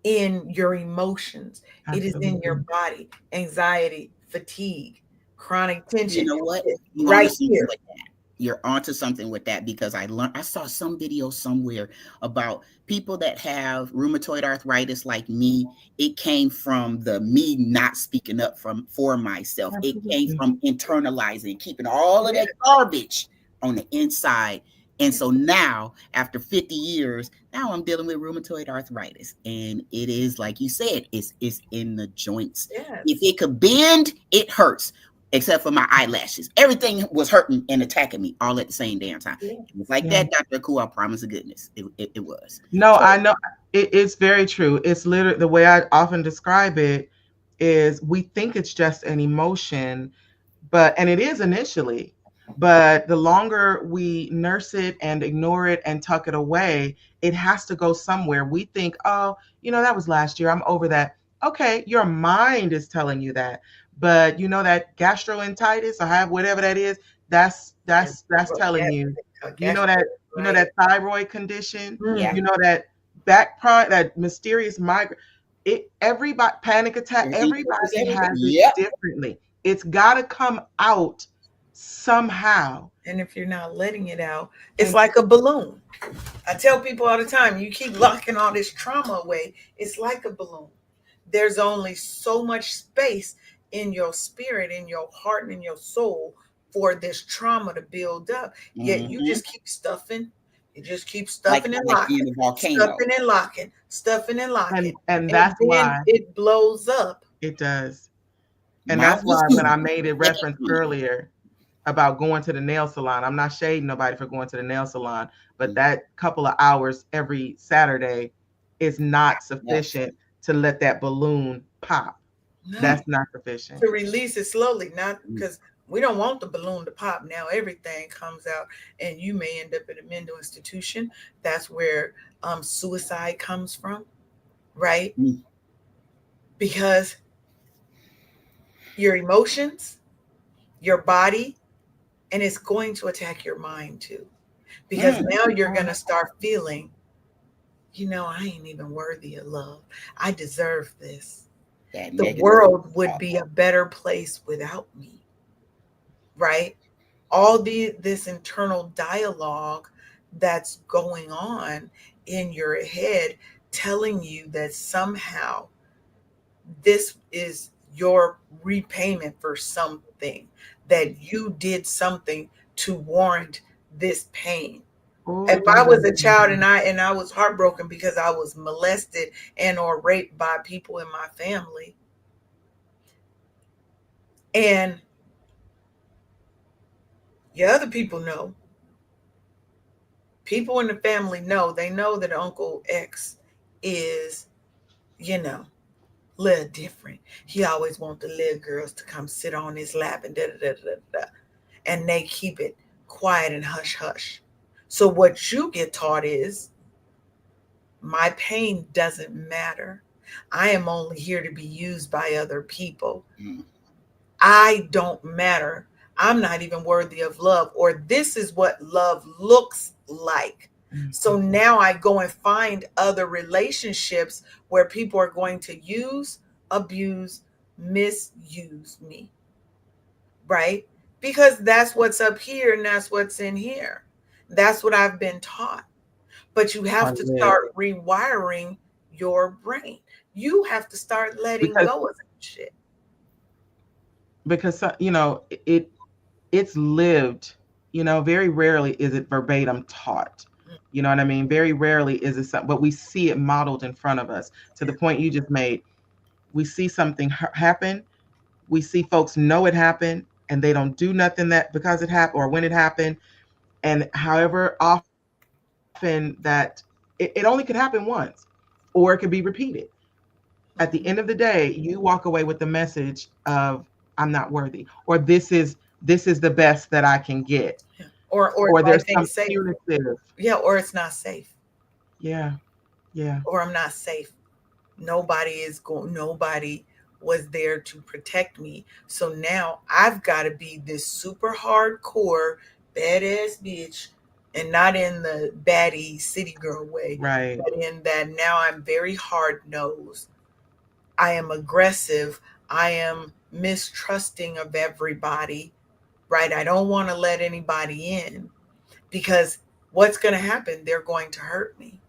in your emotions. It is in your Absolutely. body. Anxiety, fatigue, chronic you tension. know what? You onto Right something here. with that. You're onto something with that because I saw some video somewhere about people that have rheumatoid arthritis like me. It came from the me not speaking up for myself. It came Absolutely. from internalizing, keeping all of Yeah. that garbage on the inside. And so now, after 50 years, now I'm dealing with rheumatoid arthritis. And it is like you said, it's in the joints. If Yes. it could bend, it hurts, except for my eyelashes. Everything was hurting and attacking me all at the same damn time. Yeah. It was like Yeah. that, Dr. Cool. I promise of goodness. It was. No, So I know it's very true. It's literally the way I often describe it is we think it's just an emotion, and it is initially, but the longer we nurse it and ignore it and tuck it away, it has to go somewhere. We think, oh, that was last year, I'm over that. Okay, your mind is telling you that, but that gastroenteritis or have whatever that is, that's And that's well, telling you, you know gastro, that right? that thyroid condition, Mm. yeah, that back part, that mysterious migraine. Everybody, panic attack, everything triggers everybody everything. has it Yep. differently. It's got to come out somehow. And if you're not letting it out, it's And like a balloon. I tell people all the time, you keep locking all this trauma away. It's like a balloon. There's only so much space in your spirit, in your heart, and in your soul for this trauma to build up. Yet you Hmm. just keep stuffing, you just keep Like stuffing and like locking, being a volcano. stuffing and locking, stuffing and locking, And and that's then why it blows up. it does. And Mouth that's was why when I food. made a reference earlier about going to the nail salon, I'm not shading nobody for going to the nail salon, but that couple of hours every Saturday is not Enough. sufficient to let that balloon pop. No, That's not sufficient. to release it slowly, not because we don't want the balloon to pop. Now everything comes out, and you may end up in a mental institution. That's where suicide comes from, right? Mm. Because your emotions, your body, and it's going to attack your mind too. Because Mm. now you're going to start feeling, I ain't even worthy of love. I deserve this. That The negative world would self-talk. be a better place without me, right? All this internal dialogue that's going on in your head telling you that somehow this is your repayment for something, that you did something to warrant this pain. If I was a child Oh, and I was heartbroken because I was molested and or raped by people in my family, and your other people in the family know, they know that Uncle X is, you know, little different. He always want the little girls to come sit on his lap and da da da da da, and they keep it quiet and hush hush. So what you get taught is my pain doesn't matter. I am only here to be used by other people. Mm. I don't matter. I'm not even worthy of love, or this is what love looks like. So mhm. now I go and find other relationships where people are going to use, abuse, misuse me, right? Because that's what's up here and that's what's in here. That's what I've been taught. But you Or have to live. start rewiring your brain. You have to start letting Because go of that shit. it it's lived. Very rarely is it verbatim taught. You know what I mean? Very rarely is it something, but we see it modeled in front of us. To the point you just made, we see something happen. We see folks know it happened, and they don't do nothing that because it happened or when it happened. And however often that it only could happen once, or it could be repeated. At the end of the day, you walk away with the message of I'm not worthy, or this is the best that I can get, Yeah. Or or there's life ain't some safe. punitive. Yeah, or it's not safe. Yeah, yeah, Or I'm not safe. Nobody was there to protect me. So now I've got to be this super hardcore badass bitch, and not in the baddie city girl way, right, but in that now I'm very hard nosed. I am aggressive. I am mistrusting of everybody, right? I don't want to let anybody in because what's going to happen? They're going to hurt me,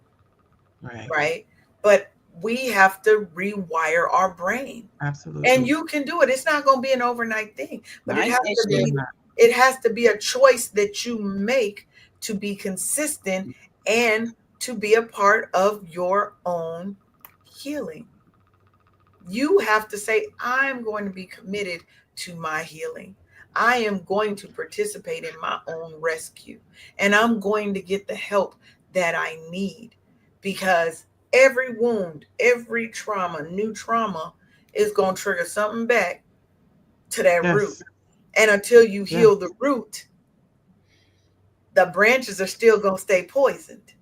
right. right? But we have to rewire our brain. And Absolutely. you can do it. It's not going to be an overnight thing, but I ain't say shit. it has to be a choice that you make to be consistent and to be a part of your own healing. You have to say, I'm going to be committed to my healing. I am going to participate in my own rescue, and I'm going to get the help that I need, because every wound, every trauma, new trauma is going to trigger something back to that root. Yes, And until you heal yes. the root, the branches are still going to stay poisoned.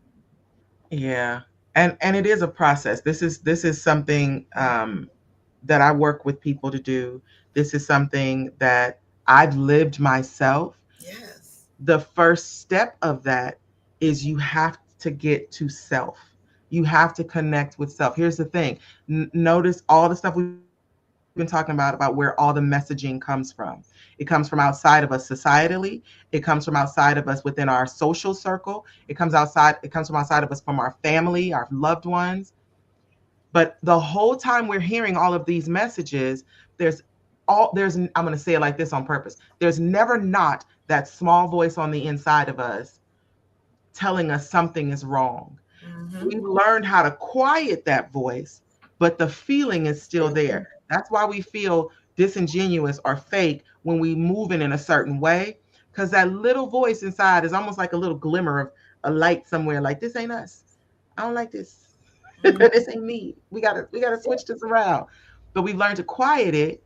Yeah. And it is a process. This is something that I work with people to do. This is something that I've lived myself. Yes. The first step of that is you have to get to self. You have to connect with self. Here's the thing. Notice all the stuff we've been talking about where all the messaging comes from. It comes from outside of us societally. It comes from outside of us within our social circle. It comes from outside of us from our family, our loved ones. But the whole time we're hearing all of these messages, there's I'm going to say it like this on purpose. There's never not that small voice on the inside of us telling us something is wrong. Mm-hmm. We've learned how to quiet that voice, but the feeling is still there. That's why we feel disingenuous or fake when we move in a certain way, because that little voice inside is almost like a little glimmer of a light somewhere, like this ain't us. I don't like this. Mm-hmm. This ain't me. We gotta switch this around. But we've learned to quiet it.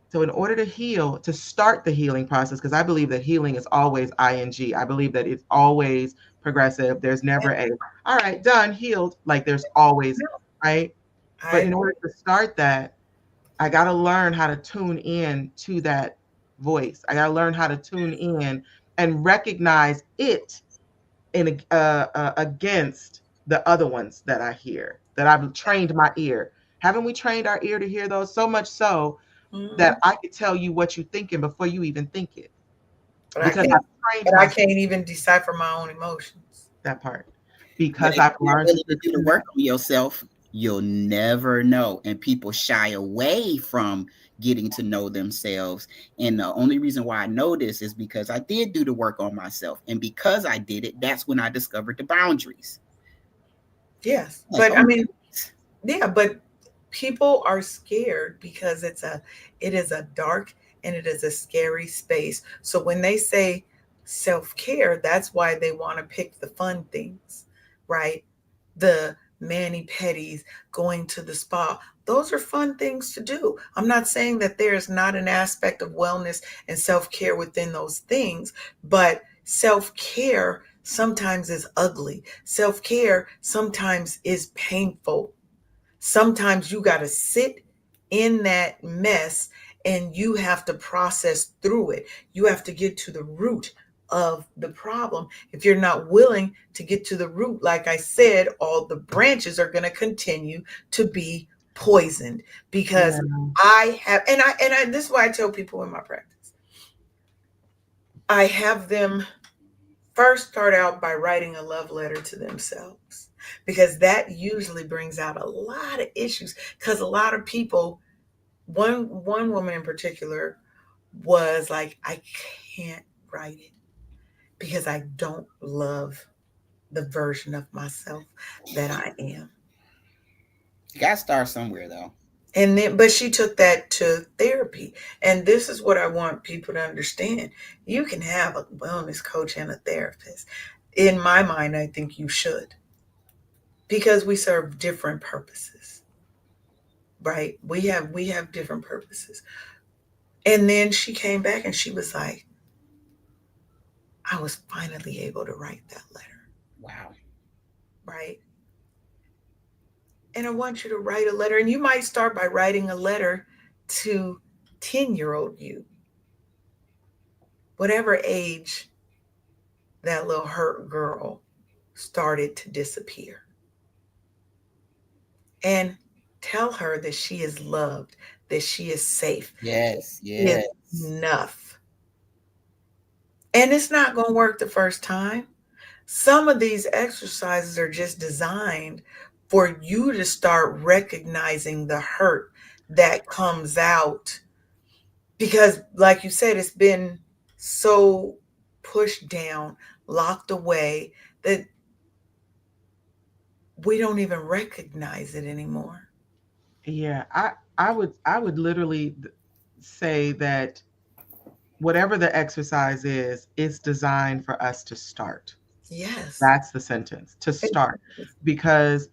So in order to heal, to start the healing process, because I believe that healing is always ing. I believe that it's always progressive. There's never a all right, done, healed. Like there's always, right? But I in order to start that, I got to learn how to tune in to that voice. I got to learn how to tune in and recognize it in against the other ones that I hear, that I've trained my ear. Haven't we trained our ear to hear those? So much so mm-hmm. that I could tell you what you're thinking before you even think it, but I because can't I've trained but I myself can't even decipher my own emotions. that part, But because if I've you're not learned to willing to do the work disconnect. on yourself, you'll never know. And people shy away from getting to know themselves. And the only reason why I know this is because I did do the work on myself. And because I did it, that's when I discovered the boundaries. Yes, Like, but oh I my mean, goodness. yeah, but people are scared because it is a dark and it is a scary space. So when they say self-care, that's why they want to pick the fun things, right? The mani pedis, going to the spa. Those are fun things to do. I'm not saying that there's not an aspect of wellness and self-care within those things, but self-care sometimes is ugly. Self-care sometimes is painful. Sometimes you got to sit in that mess and you have to process through it. You have to get to the root of the problem. If you're not willing to get to the root, like I said, all the branches are going to continue to be poisoned because Yeah, I have, and I, this is why I tell people in my practice, I have them first start out by writing a love letter to themselves because that usually brings out a lot of issues because a lot of people, one woman in particular was like, I can't write it because I don't love the version of myself that I am. You got to start somewhere, though. And then but she took that to therapy, and this is what I want people to understand. You can have a wellness coach and a therapist. In my mind, I think you should, because we serve different purposes, right? We have different purposes. And then she came back and she was like, I was finally able to write that letter, Wow. right? And I want you to write a letter, and you might start by writing a letter to 10-year-old you, whatever age that little hurt girl started to disappear, and tell her that she is loved, that she is safe, Yes, she is yes. enough. And it's not going to work the first time. Some of these exercises are just designed for you to start recognizing the hurt that comes out because, like you said, it's been so pushed down, locked away that we don't even recognize it anymore. yeah. I would literally say that whatever the exercise is, it's designed for us to start. Yes. That's the sentence, to start, because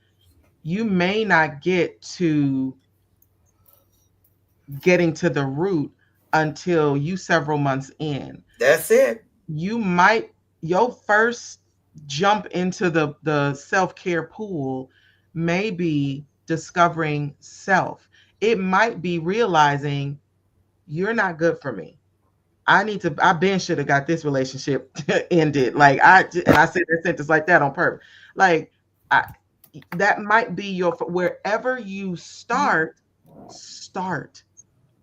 you may not get to getting to the root until you several months in. That's it. You might your first jump into the self-care pool may be discovering self. It might be realizing you're not good for me. I been should have got this relationship ended. Like and I said that sentence like that on purpose. Like I, that might be your wherever you start.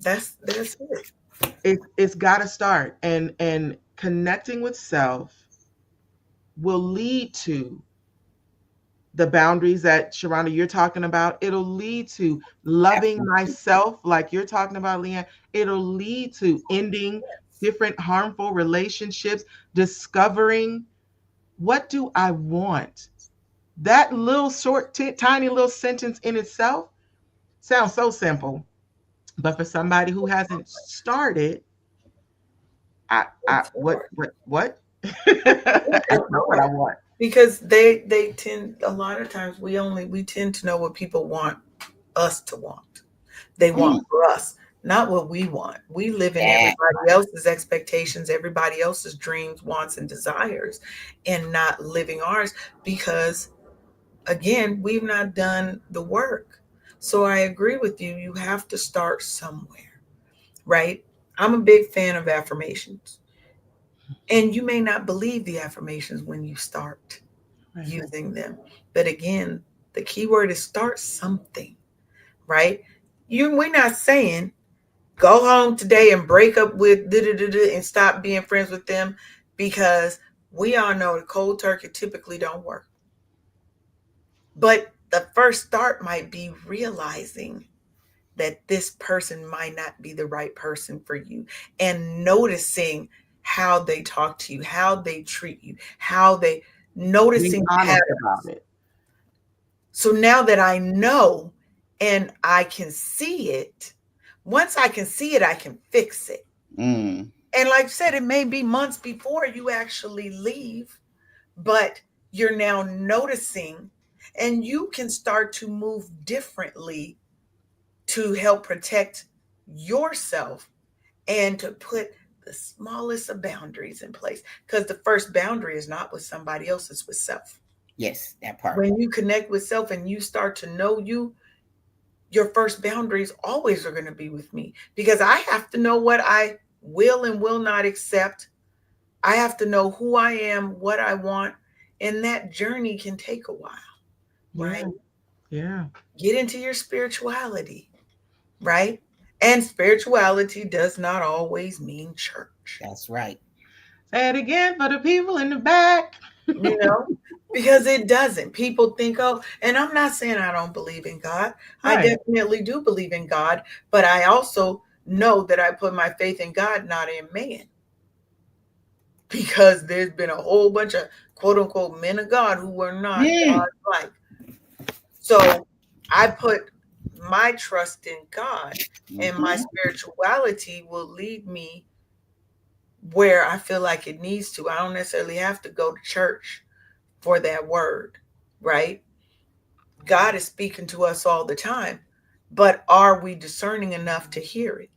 That's it. It's got to start, and connecting with self will lead to the boundaries that Sharonda you're talking about. It'll lead to loving Absolutely. myself, like you're talking about, Leanne. It'll lead to ending different harmful relationships, discovering what do I want. That little short, tiny little sentence in itself sounds so simple, but for somebody who hasn't started, what? I It's know what I hard want. because they tend a lot of times we tend to know what people want us to want. They want Mm, for us, not what we want. We live in that everybody else's expectations, everybody else's dreams, wants, and desires, and not living ours because, again, we've not done the work. So I agree with you. You have to start somewhere, right? I'm a big fan of affirmations. And you may not believe the affirmations when you start Right. using them. But again, the key word is start something, right? We're not saying go home today and break up with and stop being friends with them because we all know the cold turkey typically don't work. But the first start might be realizing that this person might not be the right person for you and noticing how they talk to you, how they treat you, how they Being noticing honest patterns. about it. So now that I know and I can see it, once I can see it, I can fix it. mm, And like I said, it may be months before you actually leave, but you're now noticing and you can start to move differently to help protect yourself and to put the smallest of boundaries in place. Because the first boundary is not with somebody else, it's with self. yes, that part. When you connect with self and you start to know you, your first boundaries always are going to be with me because I have to know what I will and will not accept. I have to know who I am, what I want, and that journey can take a while, right? Yeah. Yeah. Get into your spirituality, right? And spirituality does not always mean church, That's right. Say it again for the people in the back. you know, because it doesn't. People think, oh, and I'm not saying I don't believe in God. I Right. definitely do believe in God, but I also know that I put my faith in God, not in man, because there's been a whole bunch of quote unquote men of God who were not Mm, God like. So I put my trust in God, and my hmm. spirituality will lead me where I feel like it needs to. I don't necessarily have to go to church for that word, right? God is speaking to us all the time, but are we discerning enough to hear it?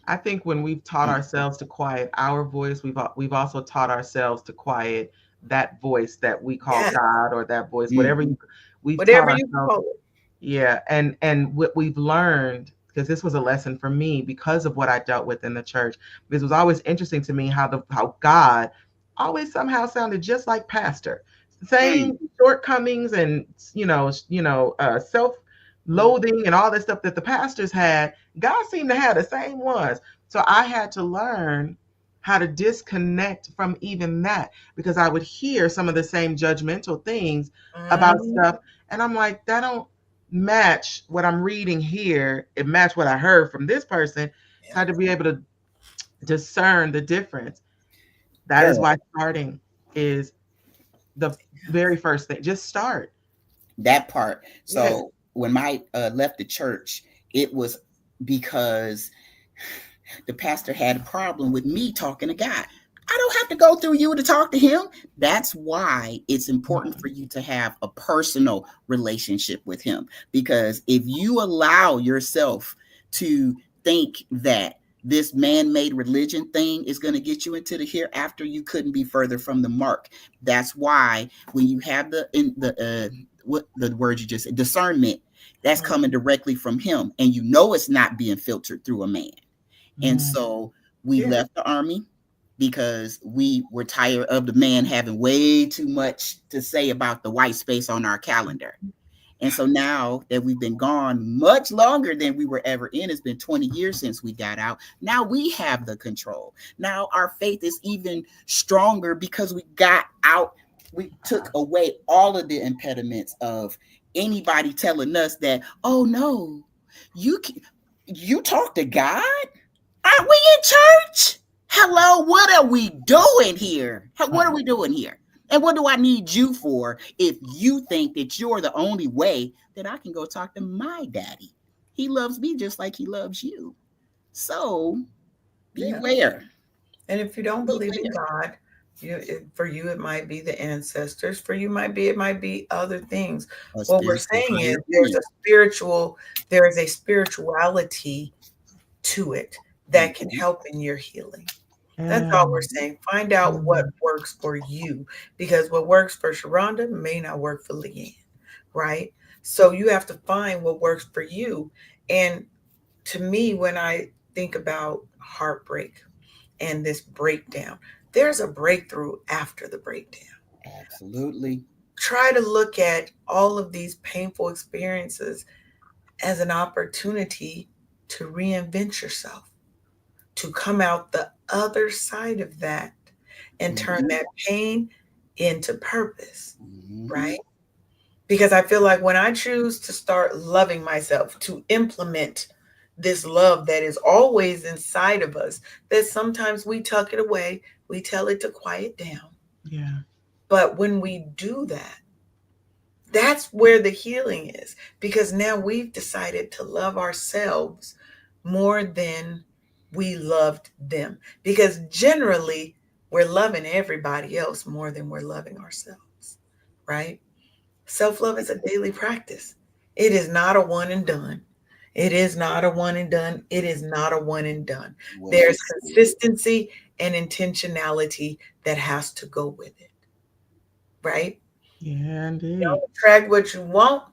I think when we've taught ourselves to quiet our voice, we've also taught ourselves to quiet that voice that we call Yes, God, or that voice, whatever Hmm. we've taught whatever you ourselves. call it. Yeah, and what we've learned, because this was a lesson for me because of what I dealt with in the church. Because it was always interesting to me how God always somehow sounded just like pastor. Mm, Same shortcomings and self-loathing and all that stuff that the pastors had. God seemed to have the same ones. So I had to learn how to disconnect from even that because I would hear some of the same judgmental things about Mm, stuff, and I'm like, that don't match what I'm reading here. It matched what I heard from this person. So I yeah, had to be able to discern the difference. That is girl, why starting is the very first thing. Just start. that part. yeah, So when my left the church, it was because the pastor had a problem with me talking to God. I don't have to go through you to talk to him. That's why it's important for you to have a personal relationship with him. Because if you allow yourself to think that this man-made religion thing is going to get you into the hereafter, you couldn't be further from the mark. That's why when you have what the word you just said, discernment, that's mm, coming directly from him, and you know it's not being filtered through a man. And Mm. so we yeah, left the army because we were tired of the man having way too much to say about the white space on our calendar. And so now that we've been gone much longer than we were ever in, it's been 20 years since we got out. Now we have the control. Now our faith is even stronger because we got out We took away all of the impediments of anybody telling us that, oh no, you you talk to God? Aren't we in church? Hello, what are we doing here? What are we doing here? And what do I need you for if you think that you're the only way that I can go talk to my daddy? He loves me just like he loves you. So Yeah. beware. And if you don't believe in Beware. God, for you it might be the ancestors. For you might be it might be other things. A What we're spiritual saying is higher being. there is a spirituality to it that can Mhm. help in your healing. That's all we're Mm, saying. Find out what mm, works for you, because what works for Sharonda may not work for Leanne, right? So you have to find what works for you. And to me, when I think about heartbreak and this breakdown, there's a breakthrough after the breakdown. Absolutely. Try to look at all of these painful experiences as an opportunity to reinvent yourself, to come out the other side of that and turn Hmm. that pain into purpose, Hmm. right? Because I feel like when I choose to start loving myself, to implement this love that is always inside of us, that sometimes we tuck it away, we tell it to quiet down. yeah. But when we do that, that's where the healing is, because now we've decided to love ourselves more than we loved them. Because generally, we're loving everybody else more than we're loving ourselves, right? Self love is a daily practice. It is not a one and done. It is not a one and done. It is not a one and done. Well There's said. consistency and intentionality that has to go with it, right? Yeah, You indeed. don't attract what you want,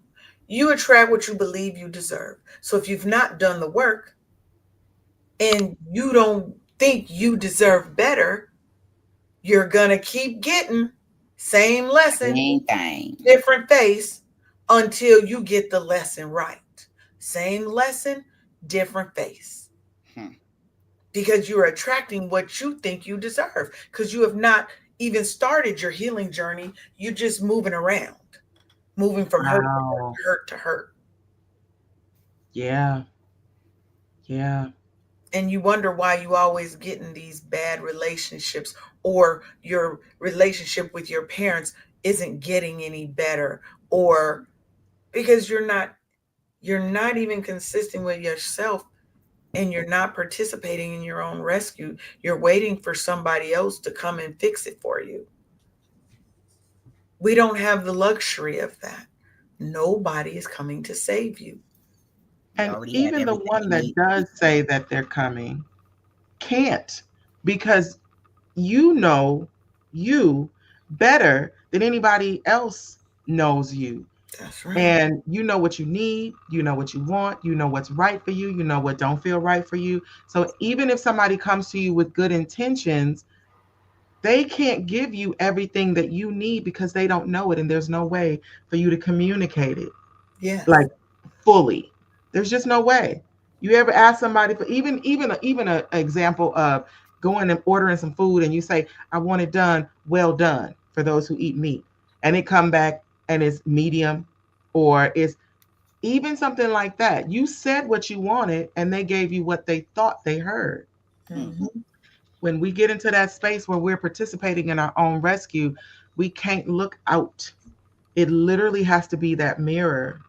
you attract what you believe you deserve. So if you've not done the work and you don't think you deserve better, you're going to keep getting same lesson, Same thing. different face until you get the lesson right. Same lesson, different face. Hmm. Because you're attracting what you think you deserve. Because you have not even started your healing journey. You're just moving around, moving from hurt to hurt Wow. to hurt to hurt. Yeah. Yeah. And you wonder why you always get in these bad relationships, or your relationship with your parents isn't getting any better, or because you're not even consistent with yourself, and you're not participating in your own rescue. You're waiting for somebody else to come and fix it for you. We don't have the luxury of that. Nobody is coming to save you. You And already have even the everything one you that need. does say that they're coming can't, because you know you better than anybody else knows you. That's right. And you know what you need, you know what you want, you know what's right for you, you know what don't feel right for you. So even if somebody comes to you with good intentions, they can't give you everything that you need because they don't know it, and there's no way for you to communicate it Yes. like fully. There's just no way. You ever ask somebody for even a example of going and ordering some food, and you say, I want it done well done, for those who eat meat, and it come back and it's medium, or it's even something like that. You said what you wanted and they gave you what they thought they heard. Hmm. Hmm. When we get into that space where we're participating in our own rescue, we can't look out. It literally has to be that mirror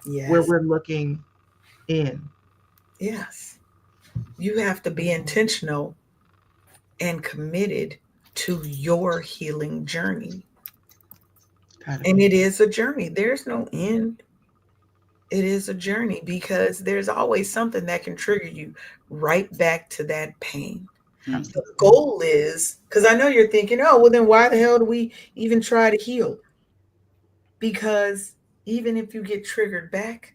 where Yes. we're looking in. Yes. You have to be intentional and committed to your healing journey. Gotta And be. it is a journey. There's no end. It is a journey, because there's always something that can trigger you right back to that pain. Hmm. The Absolutely. goal is, because I know you're thinking, oh, well, then why the hell do we even try to heal? Because even if you get triggered back,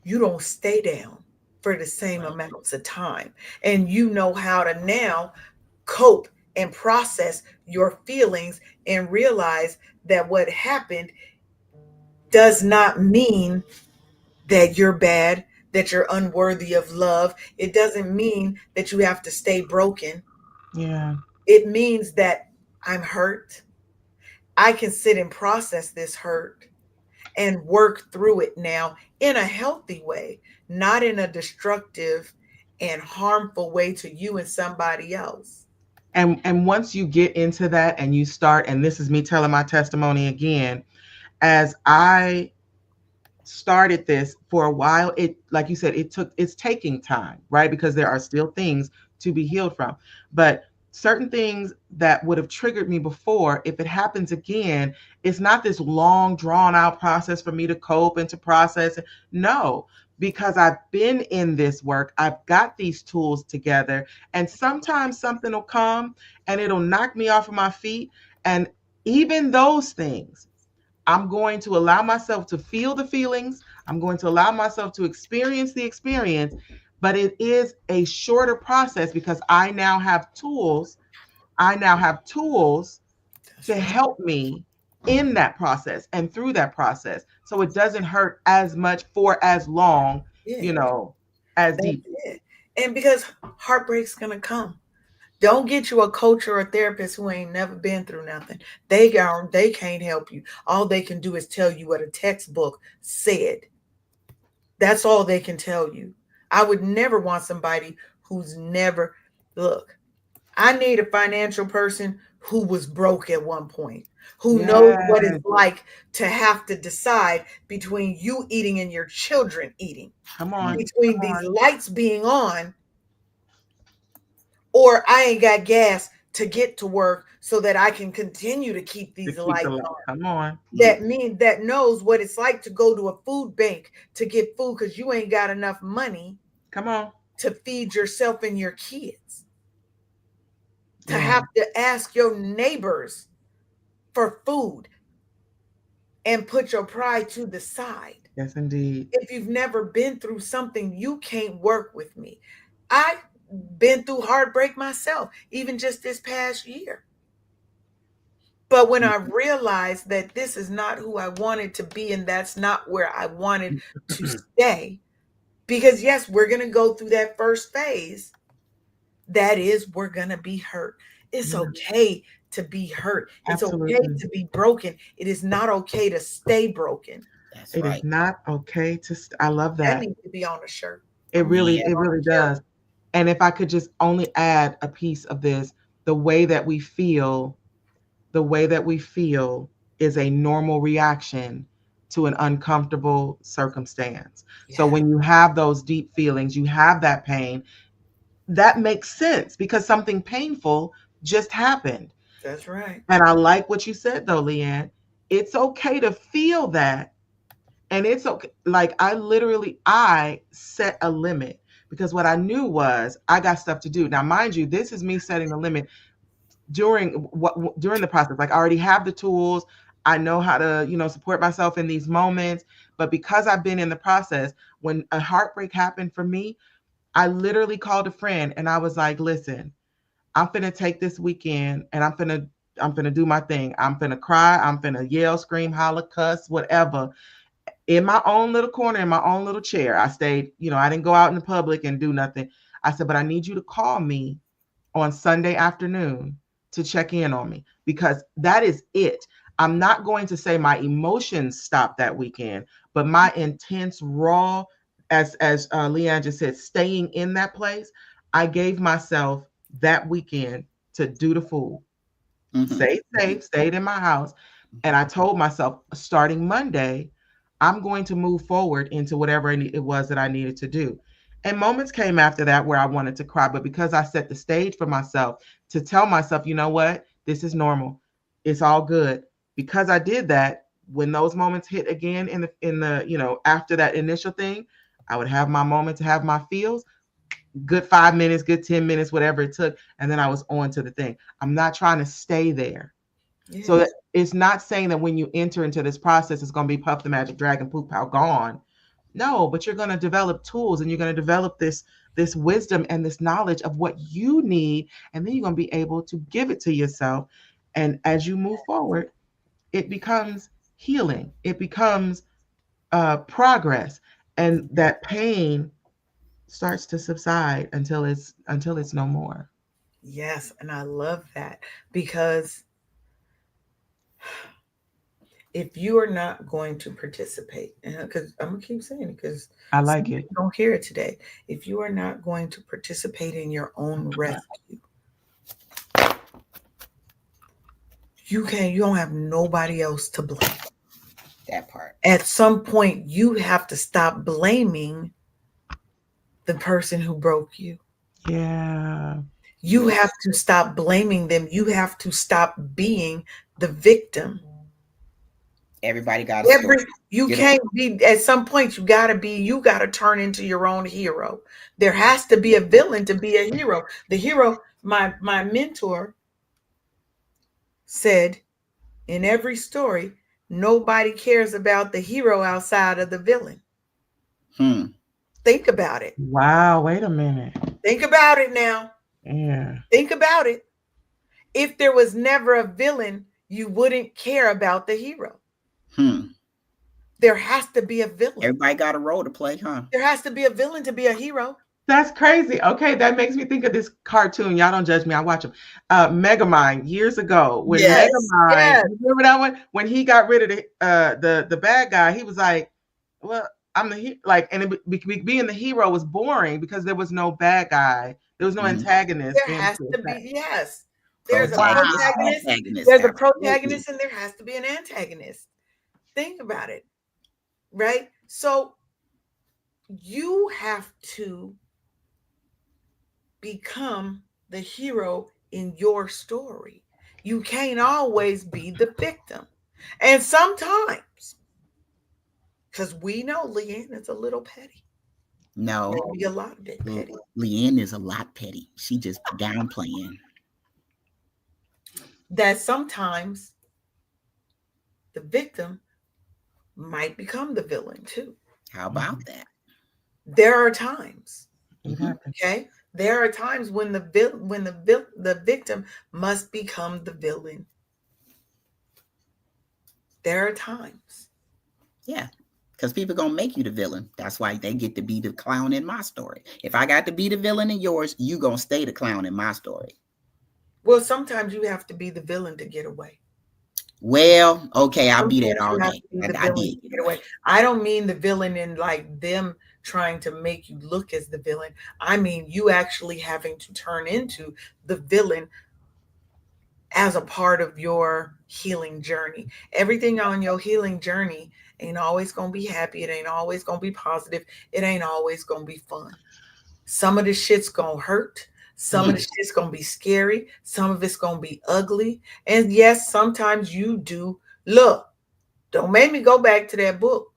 you don't stay down for the same Right. amounts of time. And you know how to now cope and process your feelings and realize that what happened does not mean that you're bad, that you're unworthy of love. It doesn't mean that you have to stay broken. Yeah. It means that I'm hurt. I can sit and process this hurt and work through it now in a healthy way, not in a destructive and harmful way to you and somebody else. And once you get into that and you start, and this is me telling my testimony again, as I started this for a while, it, like you said, it's taking time, right? Because there are still things to be healed from. But certain things that would have triggered me before, if it happens again, it's not this long drawn out process for me to cope and to process it. No, because I've been in this work, I've got these tools together, and sometimes something will come and it'll knock me off of my feet. And even those things, I'm going to allow myself to feel the feelings. I'm going to allow myself to experience the experience, but it is a shorter process because I now have tools. I now have tools That's to right. help me in that process and through that process. So it doesn't hurt as much for as long, Yeah, you know, as that's deep. it. And because heartbreak's gonna come. Don't get you a coach or a therapist who ain't never been through nothing. They can't help you. All they can do is tell you what a textbook said. That's all they can tell you. I would never want somebody who's never look. I need a financial person who was broke at one point, who knows what it's Yes. like to have to decide between you eating and your children eating, Come on. between Come these on. lights being on, or I ain't got gas to get to work so that I can continue to keep To these keep the lights light. on. Come on. That knows what it's like to go to a food bank to get food because you ain't got enough money Come on. to feed yourself and your kids, to Yeah. have to ask your neighbors for food and put your pride to the side. Yes, indeed. If you've never been through something, you can't work with me. I've been through heartbreak myself, even just this past year. But when I realized that this is not who I wanted to be and that's not where I wanted to stay, because yes, we're going to go through that first phase. That is, we're going to be hurt. It's Yeah, okay to be hurt. It's okay absolutely. to be broken. It is not okay to stay broken. That's It is right. not okay to. I love That that. needs to be on a shirt. It I'm gonna put really, Yeah. that it on really a does. And if I could just only add a piece of this, the way that we feel, the way that we feel is a normal reaction to an uncomfortable circumstance. So shirt. when you have those deep feelings, you have that pain, that makes sense because something painful just happened. Yeah, that's right. And I like what you said though, Leanne. It's okay to feel that. And it's okay. Like I set a limit because what I knew was I got stuff to do. Now, mind you, this is me setting the limit during the process. Like I already have the tools. I know how to, support myself in these moments. But because I've been in the process, when a heartbreak happened for me, I literally called a friend and I was like, listen, I'm finna take this weekend and I'm finna do my thing. I'm finna cry. I'm finna yell, scream, holler, cuss, whatever, in my own little corner, in my own little chair. I stayed, I didn't go out in the public and do nothing. I said, but I need you to call me on Sunday afternoon to check in on me because that is it. I'm not going to say my emotions stopped that weekend, but my intense, raw, as Leanne just said, staying in that place, I gave myself that weekend to do the fool, Hmm. stayed Hmm. safe, stayed in my house. And I told myself, starting Monday, I'm going to move forward into whatever it was that I needed to do. And moments came after that where I wanted to cry, but because I set the stage for myself to tell myself, you know what, this is normal, it's all good. Because I did that, when those moments hit again in the after that initial thing, I would have my moment to have my feels, good 5 minutes, good 10 minutes, whatever it took, and then I was on to the thing. I'm not trying to stay there. So that Yes. it's not saying that when you enter into this process, it's going to be puff the magic dragon, poop out, gone. No, but you're going to develop tools and you're going to develop this wisdom and this knowledge of what you need, and then you're going to be able to give it to yourself. And as you move forward, it becomes healing. It becomes progress, and that pain starts to subside until it's no more. Yes, and I love that because If you are not going to participate, because I'm gonna keep saying it because I some like it. people don't hear it today. If you are not going to participate in your own rescue, you don't have nobody else to blame. That part. At some point, you have to stop blaming the person who broke you. Yeah. You Yeah. have to stop blaming them. You have to stop being the victim. Everybody got a story. Every you Get up. can't be at some point you gotta turn into your own hero. There has to be a villain to be a hero. The hero, my mentor said in every story, nobody cares about the hero outside of the villain. Hmm. Think about it. Wow. Wait a minute. Think about it now. Yeah. Think about it. If there was never a villain, you wouldn't care about the hero. Hmm. There has to be a villain. Everybody got a role to play, huh? There has to be a villain to be a hero. That's crazy. Okay, that makes me think of this cartoon. Y'all don't judge me. I watch them. Megamind years ago when Yes, Megamind, yes. you remember that one? When he got rid of the bad guy, he was like, "Well, I'm like," and being the hero was boring because there was no bad guy, there was no Hmm. antagonist There in has full to effect. be, yes. There's a Protagonist, Wow. protagonist, antagonist, there's a absolutely. protagonist, and there has to be an antagonist. Think about it, right? So you have to become the hero in your story. You can't always be the victim. And sometimes, because we know Leanne is a little petty, No, maybe a lot of bit petty, Leanne is a lot petty. She just downplaying. that sometimes the victim might become the villain too. How about that? There are times, It Hmm. happened. okay? There are times when the victim must become the villain. There are times. Yeah, because people gonna make you the villain. That's why they get to be the clown in my story. If I got to be the villain in yours, you gonna stay the clown in my story. Well, sometimes you have to be the villain to get away. Well, okay, I'll be that Sometimes all you have day. to be the I villain did to get get away. away. I don't mean the villain in like them trying to make you look as the villain. I mean you actually having to turn into the villain as a part of your healing journey. Everything on your healing journey ain't always going to be happy. It ain't always going to be positive. It ain't always going to be fun. Some of the shit's going to hurt. Some of Hmm. the shit's going to be scary. Some of it's going to be ugly. And yes, sometimes you do. Look, don't make me go back to that book.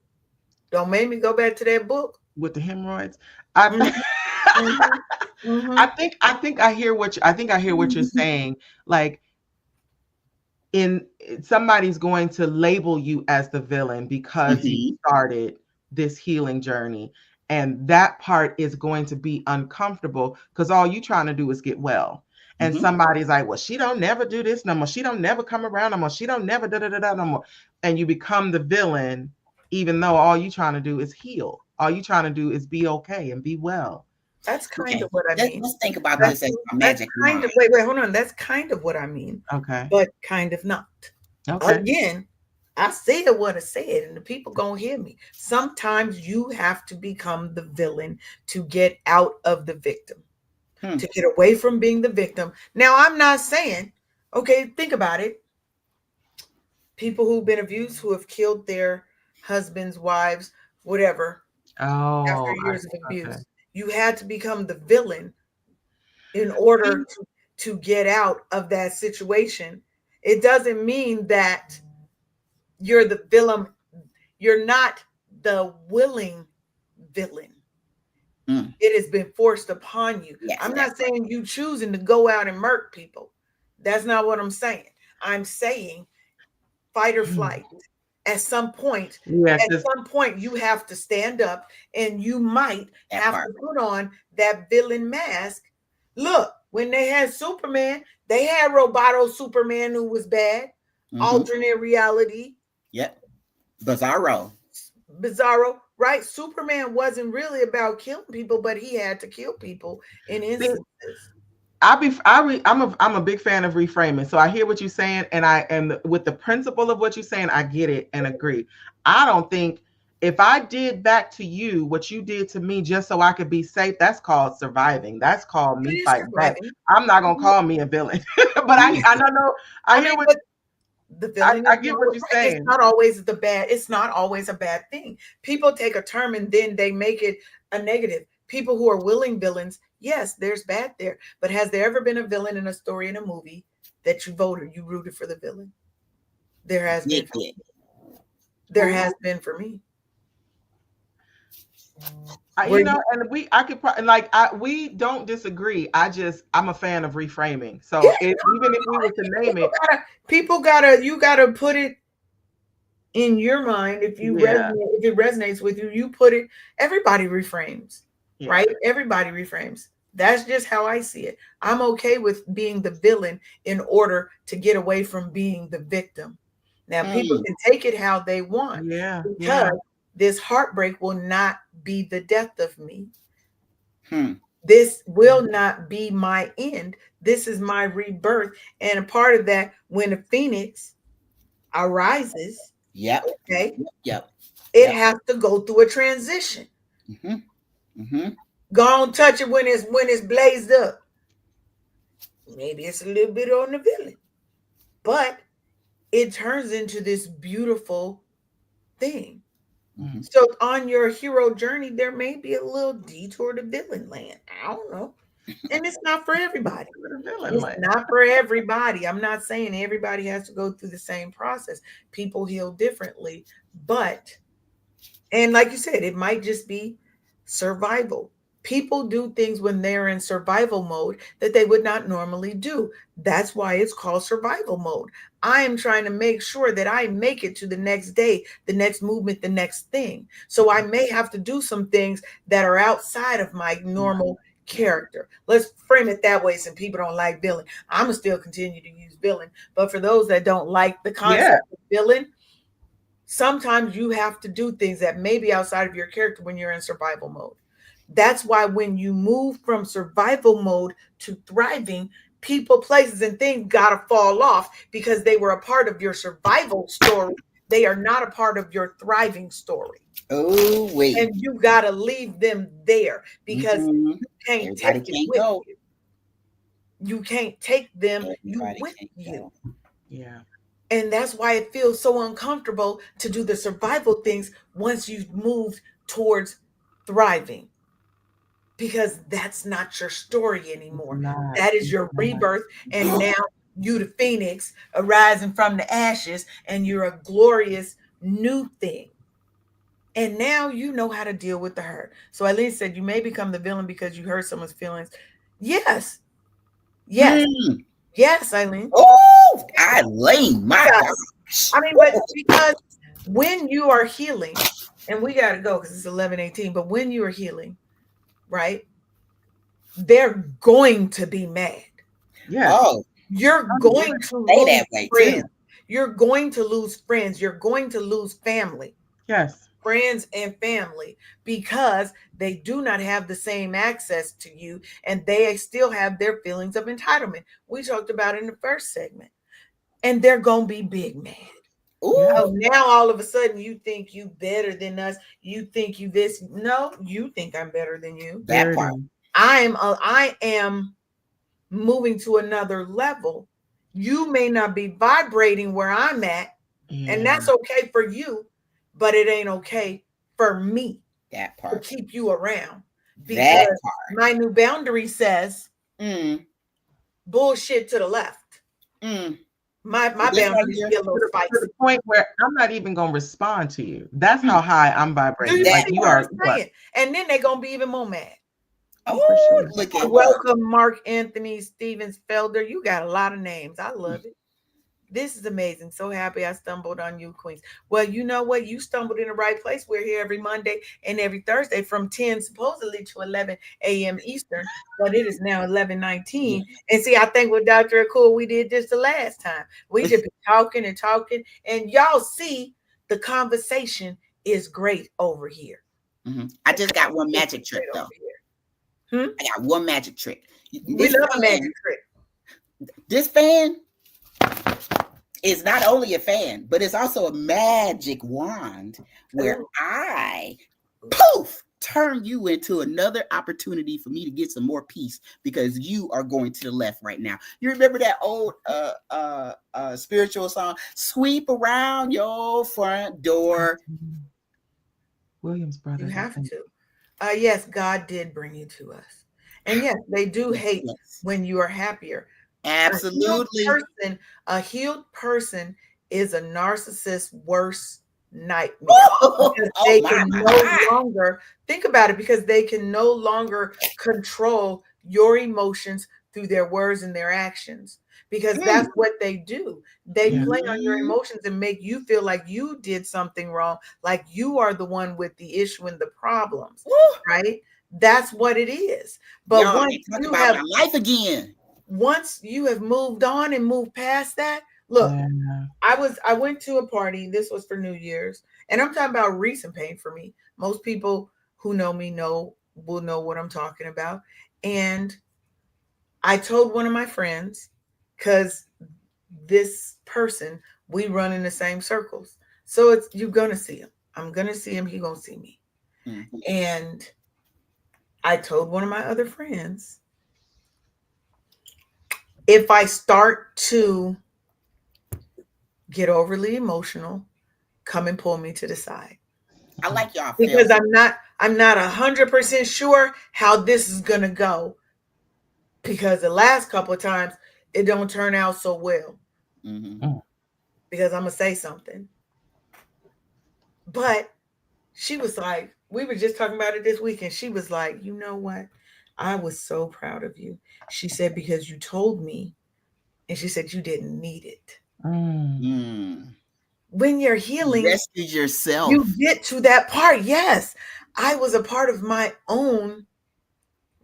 Don't make me go back to that book. With the hemorrhoids. I Mm-hmm, mm-hmm, mm-hmm, I think I hear what you're saying. Like in somebody's going to label you as the villain because you Hmm. started this healing journey, and that part is going to be uncomfortable because all you trying to do is get well, and Hmm. somebody's like, well, she don't never do this no more, she don't never come around no more, she don't never da da da da no more, and you become the villain even though all you trying to do is heal, all you trying to do is be okay and be well. that's kind Okay, of what I let's, mean. let's think about That's this as a that's magic kind wand. of wait, hold on. That's kind of what I mean, Okay. but kind of not. Okay. Again, I said what I said, and the people gonna hear me. Sometimes you have to become the villain to get out of the victim, Hmm. to get away from being the victim. Now, I'm not saying, okay, think about it. People who've been abused, who have killed their husbands, wives, whatever, after Oh, years of okay. abuse, you had to become the villain in order to get out of that situation. It doesn't mean that you're the villain, you're not the willing villain. Hmm. It has been forced upon you. Yes, I'm that not saying you choosing to go out and murk people. That's not what I'm saying. I'm saying fight or flight. At some point, Yeah, at because some point, you have to stand up and you might that have part. to put on that villain mask. Look, when they had Superman, they had Roboto Superman who was bad, Hmm. alternate reality, Yep. Bizarro. Bizarro, right? Superman wasn't really about killing people, but he had to kill people in see, instances. I'm a big fan of reframing. So I hear what you're saying, and I am with the principle of what you're saying. I get it and agree. I don't think if I did back to you what you did to me just so I could be safe, that's called surviving. That's called It me is fighting back. surviving. I'm not gonna call me a villain, but I don't know. I I mean, hear what but the villain is I get what you're it's saying. not always the bad. It's not always a bad thing. People take a term and then they make it a negative. People who are willing villains, yes, there's bad there. But has there ever been a villain in a story in a movie that you rooted for the villain? There has been. Big dick. There has been for me. Where You know, and I could probably like we don't disagree. I'm a fan of reframing. yeah, So even if we were to name people it, you gotta put it in your mind. If yeah, if it resonates with you, you put it. Everybody reframes, yeah, right? Everybody reframes. That's just how I see it. I'm okay with being the villain in order to get away from being the victim. Now people Mm, can take it how they want, yeah, because yeah. this heartbreak will not be the death of me. hmm. This will not be my end. This is my rebirth. And a part of that, when a phoenix arises, Yep. okay, Yep. it Yep. has to go through a transition. Mm-hmm. Mm-hmm. Go on, touch it when it's blazed up. Maybe it's a little bit on the villain, but it turns into this beautiful thing. Mm-hmm. So on your hero journey, there may be a little detour to villain land. I don't know. And it's not for everybody. The villain It's land. not for everybody. I'm not saying everybody has to go through the same process. People heal differently, but and like you said, it might just be survival. People do things when they're in survival mode that they would not normally do. That's why it's called survival mode. I am trying to make sure that I make it to the next day, the next movement, the next thing. So I may have to do some things that are outside of my normal character. Let's frame it that way. Some people don't like villain. I'm gonna still continue to use villain. But for those that don't like the Yeah, concept of villain, sometimes you have to do things that may be outside of your character when you're in survival mode. That's why when you move from survival mode to thriving, people, places, and things got to fall off because they were a part of your survival story. They are not a part of your thriving story. Oh wait. And you got to leave them there because Mm-hmm. you can't take Everybody it can't with go. you. You can't take them you Everybody with can't you. go. yeah, And that's why it feels so uncomfortable to do the survival things once you've moved towards thriving, because that's not your story it's anymore. not. That is It's your not. rebirth. And now you, the phoenix, arising from the ashes, and you're a glorious new thing. And now you know how to deal with the hurt. So Eileen said you may become the villain because you hurt someone's feelings. Yes, yes, Hmm. yes, Eileen. Oh, Eileen, my Yeah. gosh. I mean, but because when you are healing, and we got to go because it's 11:18, but when you are healing, right, they're going to be mad. Yes. Oh, You're Yeah. going to stay lose that way friends. too. You're going to lose friends. You're going to lose family, Yes. friends and family, because they do not have the same access to you and they still have their feelings of entitlement. We talked about it in the first segment. And they're going to be big mad. Yeah. Oh, Ooh, now all of a sudden you think you better than us. You think you this. No, you think I'm better than you. There that it part. is. I am moving to another level. You may not be vibrating where I'm at, and Yeah. that's okay for you, but it ain't okay for me That to part. keep you around, That because part. my new boundary says Mm, bullshit to the left. mm. My This right boundaries here. be a To little the spicy. point where I'm not even gonna respond to you. That's Mm. how high I'm Do you vibrating. That Like see you what I'm are. You are. saying? And then they're gonna be even more mad. Oh, for Oh, sure. look at her. Welcome, Mark Anthony Stevens Felder. You got a lot of names. I love it. This is amazing. So happy I stumbled on you, Queens. Well, you know what? You stumbled in the right place. We're here every Monday and every Thursday from 10 supposedly to 11 a.m. Eastern, but it is now 11:19. And see, I think with Dr. Akua, we did this the last time. We just been talking and talking, and y'all see the conversation is great over here. I just got one It's magic trick great over though. here. Hmm? I got one magic trick. We love a magic trick. This fan is not only a fan, but it's also a magic wand where Oh. I poof turn you into another opportunity for me to get some more peace because you are going to the left right now. You remember that old spiritual song, sweep around your front door. Williams You brothers, I have think. to. Yes, God did bring you to us. And yes, they do Yes, hate yes. when you are happier. A healed Absolutely. person, a healed person is a narcissist's worst nightmare Oh, because oh they my, can my, no my. longer think about it because they can no longer control your emotions through their words and their actions because that's Mm. what they do. They Yeah. play on your Mhm. emotions and make you feel like you did something wrong, like you are the one with the issue and the problems, Woo. right? That's what it is. But Y'all ain't talk about my life again. once you have moved on and moved past that, look, Yeah. I went to a party. This was for New Year's, and I'm talking about recent pain for me. Most people who know me will know what I'm talking about. And I told one of my friends, because this person, we run in the same circles, so it's you're gonna see him. I'm gonna see him. He gonna see me. Mhm. And I told one of my other friends, if I start to get overly emotional, come and pull me to the side I like y'all because fails. I'm not 100% sure how this is gonna go because the last couple of times it don't turn out so well Mm-hmm. Mm. because I'm gonna say something. But she was like, we were just talking about it this week, and she was like, you know what? I was so proud of you. She said because you told me, and she said you didn't need it. Mm. Mm. When you're You healing, rescued you yourself. get to that part. Yes, I was a part of my own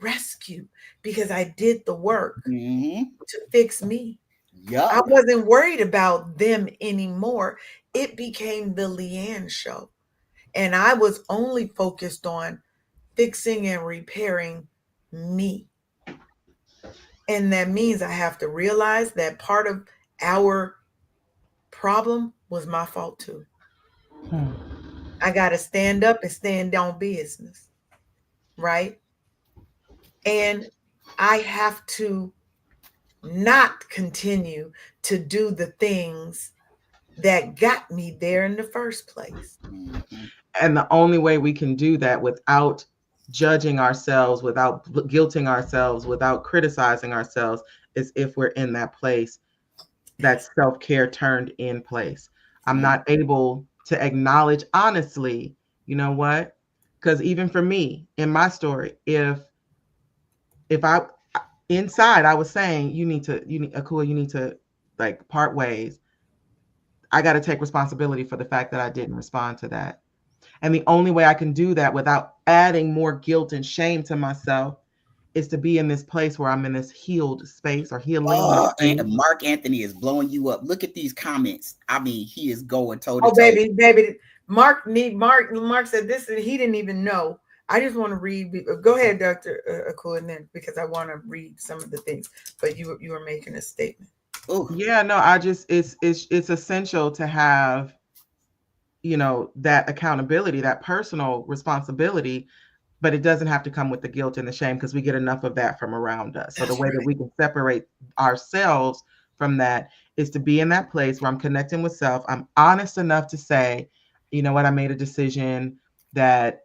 rescue because I did the work Mm-hmm. to fix me. I Yup. wasn't worried about them anymore. It became the Leanne show. And I was only focused on fixing and repairing me. And that means I have to realize that part of our problem was my fault too. Mm. I got to stand up and stand on business, right? And I have to not continue to do the things that got me there in the first place. Mm-hmm. And the only way we can do that without judging ourselves, without guilting ourselves, without criticizing ourselves, is if we're in that place, that self care turned in place. I'm Mm-hmm. not able to acknowledge honestly, you know what? Because even for me in my story, if I inside I was saying you need Akua, you need to like part ways. I got to take responsibility for the fact that I didn't respond to that. And the only way I can do that without adding more guilt and shame to myself is to be in this place where I'm in this healed space or healing Oh, and space. Mark Anthony is blowing you up. Look at these comments. I mean, he is going toe to Oh, toe. baby, Mark said this, and he didn't even know. I just want to read. Go ahead, Doctor Akua, and then because I want to read some of the things. But you were making a statement. Oh, Yeah, no, I just it's essential to have, you know, that accountability, that personal responsibility, but it doesn't have to come with the guilt and the shame because we get enough of that from around us. So the That's way that right. we can separate ourselves from that is to be in that place where I'm connecting with self. I'm honest enough to say, you know what, I made a decision that,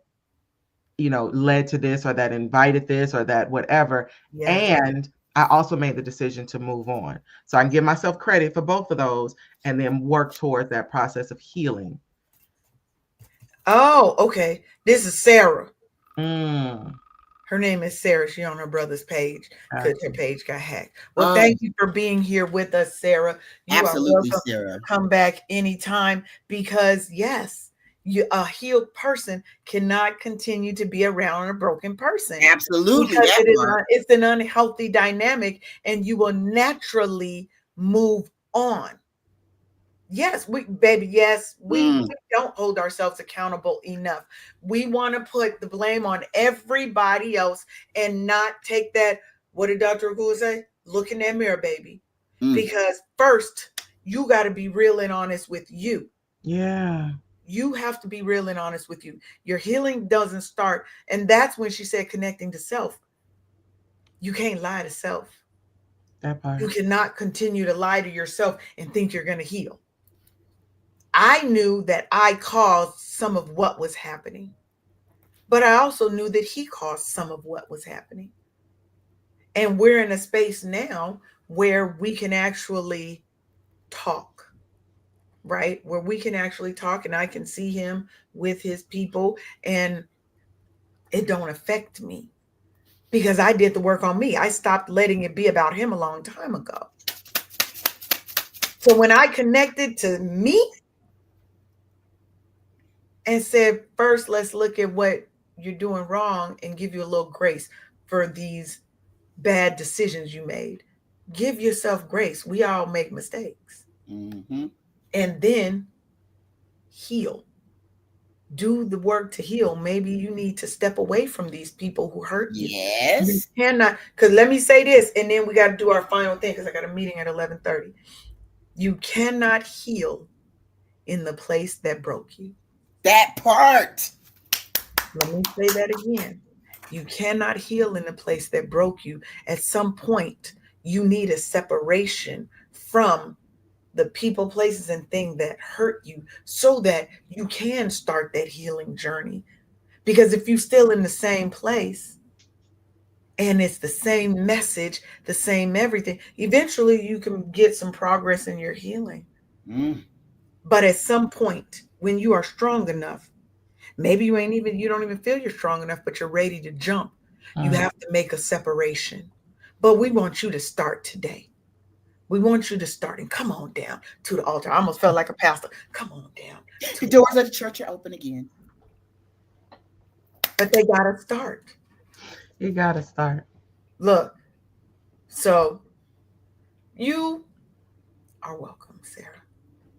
you know, led to this or that invited this or that whatever. Yes. And I also made the decision to move on. So I can give myself credit for both of those and then work towards that process of healing. Oh, okay. This is Sarah. Mm, Her name is Sarah. She on her brother's page because her gotcha. page got hacked. Well, uh, thank you for being here with us, Sarah. You are absolutely, welcome Sarah. to come back anytime because yes, a healed person cannot continue to be around a broken person Absolutely, because that part. it's an unhealthy dynamic and you will naturally move on. Yes, we baby, yes, we Mm, don't hold ourselves accountable enough. We want to put the blame on everybody else and not take that. What did Dr. Akua say? Look in that mirror, baby. mm. Because first, you got to be real and honest with you. Yeah, You have to be real and honest with you. Your healing doesn't start, and that's when she said connecting to self. You can't lie to self. that You part. cannot continue to lie to yourself and think you're going to heal. I knew that I caused some of what was happening, but I also knew that he caused some of what was happening. And we're in a space now where we can actually talk, right? Where we can actually talk and I can see him with his people and it don't affect me because I did the work on me. I stopped letting it be about him a long time ago. So when I connected to me and said, first, let's look at what you're doing wrong and give you a little grace for these bad decisions you made. Give yourself grace. We all make mistakes. Mm-hmm. And then heal. Do the work to heal. Maybe you need to step away from these people who hurt you. You Yes. cannot, because let me say this, and then we got to do our final thing because I got a meeting at 11:30. You cannot heal in the place that broke you. That part. Let me say that again. You cannot heal in the place that broke you. At some point, you need a separation from the people, places, and things that hurt you so that you can start that healing journey. Because if you're still in the same place and it's the same message, the same everything, eventually you can get some progress in your healing. Mm, But at some point, when you are strong enough, maybe you don't even feel you're strong enough, but you're ready to jump. You Mm. have to make a separation. But we want you to start today. We want you to start and come on down to the altar. I almost felt like a pastor. Come on down to the the doors of the church are open again. but they gotta start. You gotta start. Look, so you are welcome, Sarah.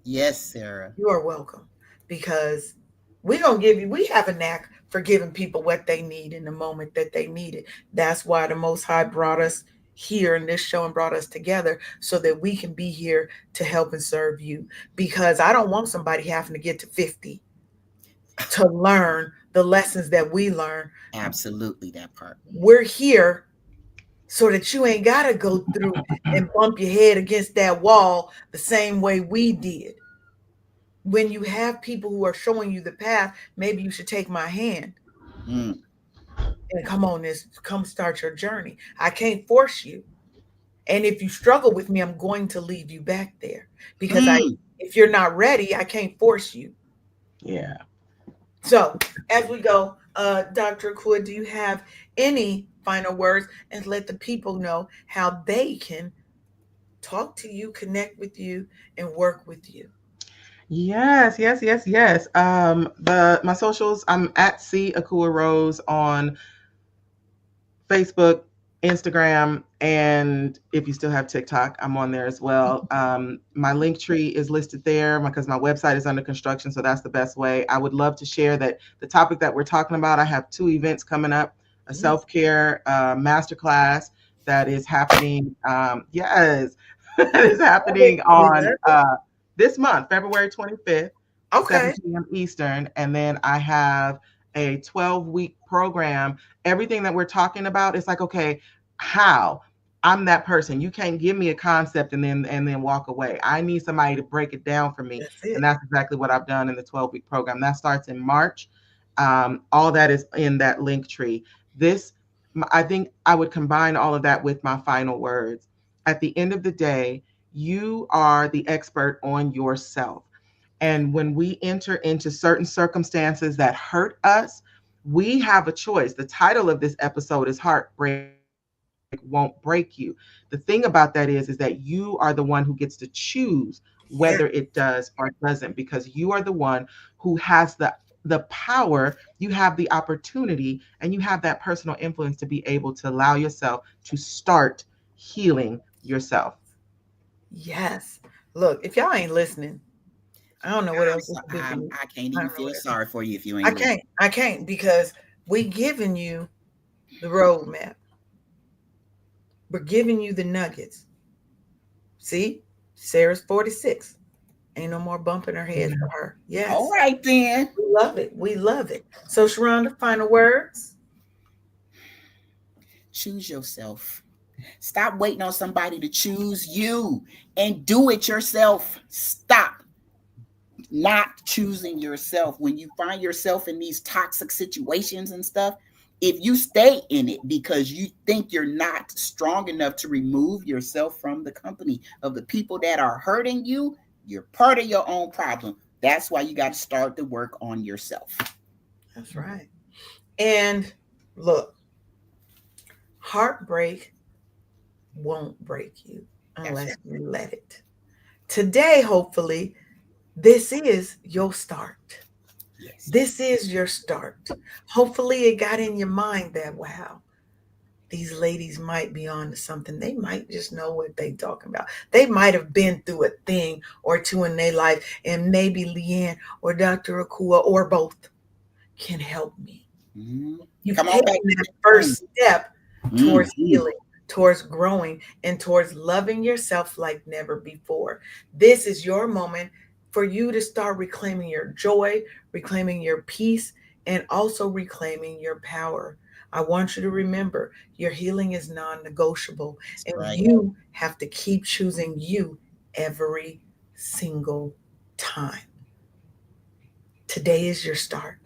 Yes, Sarah. You are welcome because we're gonna give you we have a knack for giving people what they need in the moment that they need it. That's why the most high brought us here in this show and brought us together so that we can be here to help and serve you. Because I don't want somebody having to get to 50 to learn the lessons that we learn. Absolutely, that part. We're here so that you ain't gotta go through and bump your head against that wall the same way we did. When you have people who are showing you the path, maybe you should take my hand Mm, and come on this, come start your journey. I can't force you. And if you struggle with me, I'm going to leave you back there because mm. if you're not ready, I can't force you. Yeah. So as we go, Dr. Akua, do you have any final words and let the people know how they can talk to you, connect with you, and work with you? Yes, yes, yes, yes. The my socials, I'm at C Akua Rose on Facebook, Instagram, and if you still have TikTok, I'm on there as well. My link tree is listed there because my website is under construction, so that's the best way. I would love to share that the topic that we're talking about. I have two events coming up: a Mm, self-care masterclass that is happening. Yes, that is happening on this month, February 25th, okay. 7 p.m. Eastern, and then I have a 12-week program. Everything that we're talking about, it's like, okay, how? I'm that person. You can't give me a concept and then walk away. I need somebody to break it down for me. That's And it. that's exactly what I've done in the 12-week program. That starts in March. All that is in that link tree. This, I think I would combine all of that with my final words. At the end of the day, you are the expert on yourself. And when we enter into certain circumstances that hurt us, we have a choice. The title of this episode is Heartbreak Won't Break You. The thing about that is that you are the one who gets to choose whether Yeah. it does or doesn't, because you are the one who has the power, you have the opportunity, and you have that personal influence to be able to allow yourself to start healing yourself. Yes. Look, if y'all ain't listening, I don't know what else we can do for you. I can't I even don't know feel what else. sorry for you if you ain't listening. I can't because we giving you the roadmap. We're giving you the nuggets. See, Sarah's 46. Ain't no more bumping her head for her. Yes, All right then. we love it. We love it. So, Sharonda, final words. Choose yourself. Stop waiting on somebody to choose you and do it yourself. Stop not choosing yourself. When you find yourself in these toxic situations and stuff, if you stay in it because you think you're not strong enough to remove yourself from the company of the people that are hurting you, you're part of your own problem. That's why you got to start the work on yourself. That's right. And look, heartbreak won't break you unless you let it. Today, hopefully, this is your start. Yes. This is your start. Hopefully, it got in your mind that, wow, these ladies might be on to something. They might just know what they talking about. They might have been through a thing or two in their life, and maybe Leanne or Dr. Akua or both can help me. Mm-hmm. You've Come on taken back. that first step towards Mm-hmm. healing, towards growing, and towards loving yourself like never before. This is your moment for you to start reclaiming your joy, reclaiming your peace, and also reclaiming your power. I want you to remember your healing is non negotiable, and Right. you have to keep choosing you every single time. Today is your start.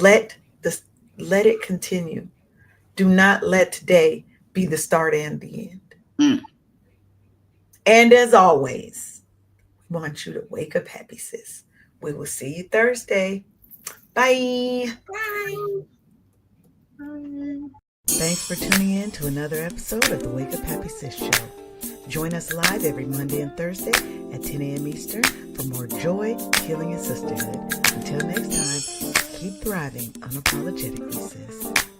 Let this let it continue. Do not let today be the start and the end. Mm. And as always, we want you to wake up happy, sis. We will see you Thursday. Bye. Bye. Thanks for tuning in to another episode of the Wake Up Happy Sis Show. Join us live every Monday and Thursday at 10 a.m. Eastern for more joy, healing, and sisterhood. Until next time, keep thriving unapologetically, sis.